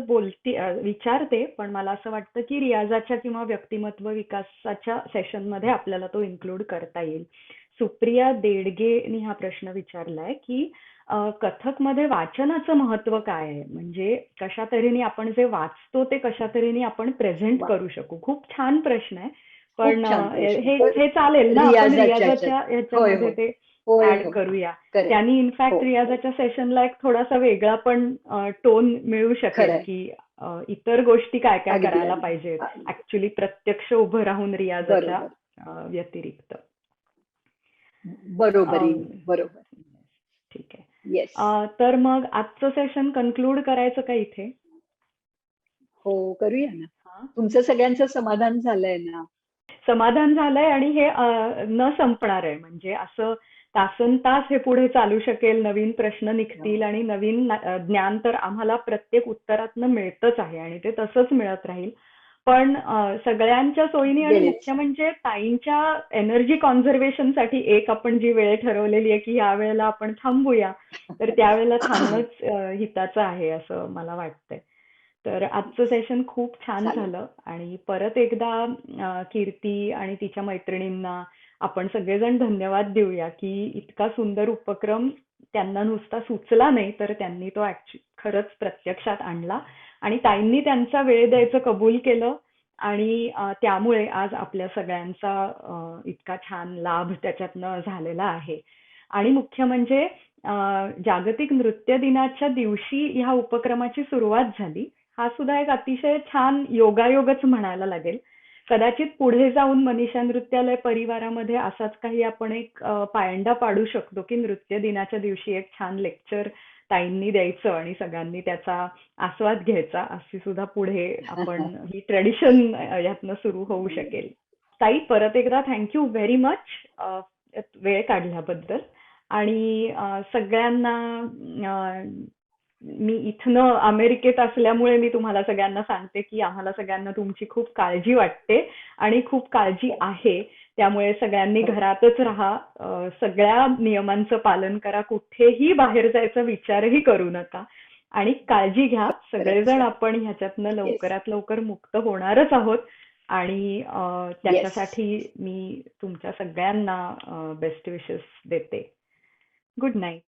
विचारते, पण मला असं वाटतं की रियाजाच्या किंवा व्यक्तिमत्व विकासाच्या सेशनमध्ये आपल्याला तो इन्क्लूड करता येईल. सुप्रिया देडगेनी हा प्रश्न विचारलाय की कथकमध्ये वाचनाचं महत्व काय आहे, म्हणजे कशा तऱ्हेने आपण जे वाचतो ते कशा तऱ्हेने आपण प्रेझेंट करू शकू. खूप छान प्रश्न आहे, पण हे चालेल ना, आपण रियाजाच्या ह्याच्यामध्ये ते ऍड करूया. त्यांनी इनफॅक्ट रियाजाच्या सेशनला एक थोडासा वेगळा पण टोन मिळू शकेल की इतर गोष्टी काय काय करायला पाहिजेत ऍक्च्युली प्रत्यक्ष उभं राहून रियाजाच्या व्यतिरिक्त. बरोबर बरोबर. ठीक आहे. तर मग आजचं सेशन कन्क्लूड करायचं का इथे? हो, करूया ना. तुमचं सगळ्यांचं समाधान झालंय ना? समाधान झालंय आणि हे न संपणार आहे, म्हणजे असं तासन तास हे पुढे चालू शकेल. नवीन प्रश्न निघतील आणि नवीन ज्ञान तर आम्हाला प्रत्येक उत्तरातनं मिळतच आहे आणि ते तसंच मिळत राहील. पण सगळ्यांच्या सोयीने आणि मुख्य म्हणजे ताईंच्या एनर्जी कॉन्झर्वेशनसाठी एक आपण जी वेळ ठरवलेली आहे की या वेळेला आपण थांबूया, तर त्यावेळेला थांबणंच हिताचं आहे असं मला वाटतंय. तर आजचं सेशन खूप छान झालं आणि परत एकदा कीर्ती आणि तिच्या मैत्रिणींना आपण सगळेजण धन्यवाद देऊया की इतका सुंदर उपक्रम त्यांना नुसता सुचला नाही, तर त्यांनी तो खरंच प्रत्यक्षात आणला आणि ताईंनी त्यांचा वेळ द्यायचं कबूल केलं आणि त्यामुळे आज आपल्या सगळ्यांचा इतका छान लाभ त्याच्यातनं झालेला आहे. आणि मुख्य म्हणजे जागतिक नृत्य दिनाच्या दिवशी ह्या उपक्रमाची सुरुवात झाली. हा सुद्धा एक अतिशय छान योगायोगच म्हणायला लागेल. कदाचित पुढे जाऊन मनीषा नृत्यालय परिवारामध्ये असाच काही आपण एक पायंडा पाडू शकतो की नृत्य दिनाच्या दिवशी एक छान लेक्चर ताईंनी द्यायचं आणि सगळ्यांनी त्याचा आस्वाद घ्यायचा, अशी सुद्धा पुढे आपण ही ट्रेडिशन यातनं सुरू होऊ शकेल. ताई, परत एकदा थँक्यू व्हेरी मच वेळ काढल्याबद्दल आणि सगळ्यांना मी इथनं अमेरिकेत असल्यामुळे मी तुम्हाला सगळ्यांना सांगते की आम्हाला सगळ्यांना तुमची खूप काळजी वाटते आणि खूप काळजी आहे. त्यामुळे सगळ्यांनी हो. घरातच राहा, सगळ्या नियमांचं पालन करा, कुठेही बाहेर जायचा विचारही करू नका आणि काळजी घ्या. खरंच सगळेजण आहे. आपण ह्याच्यातनं येस. लवकरात लवकर मुक्त होणारच आहोत आणि येस. त्याच्यासाठी मी तुमच्या सगळ्यांना बेस्ट विशेस देते. Good night.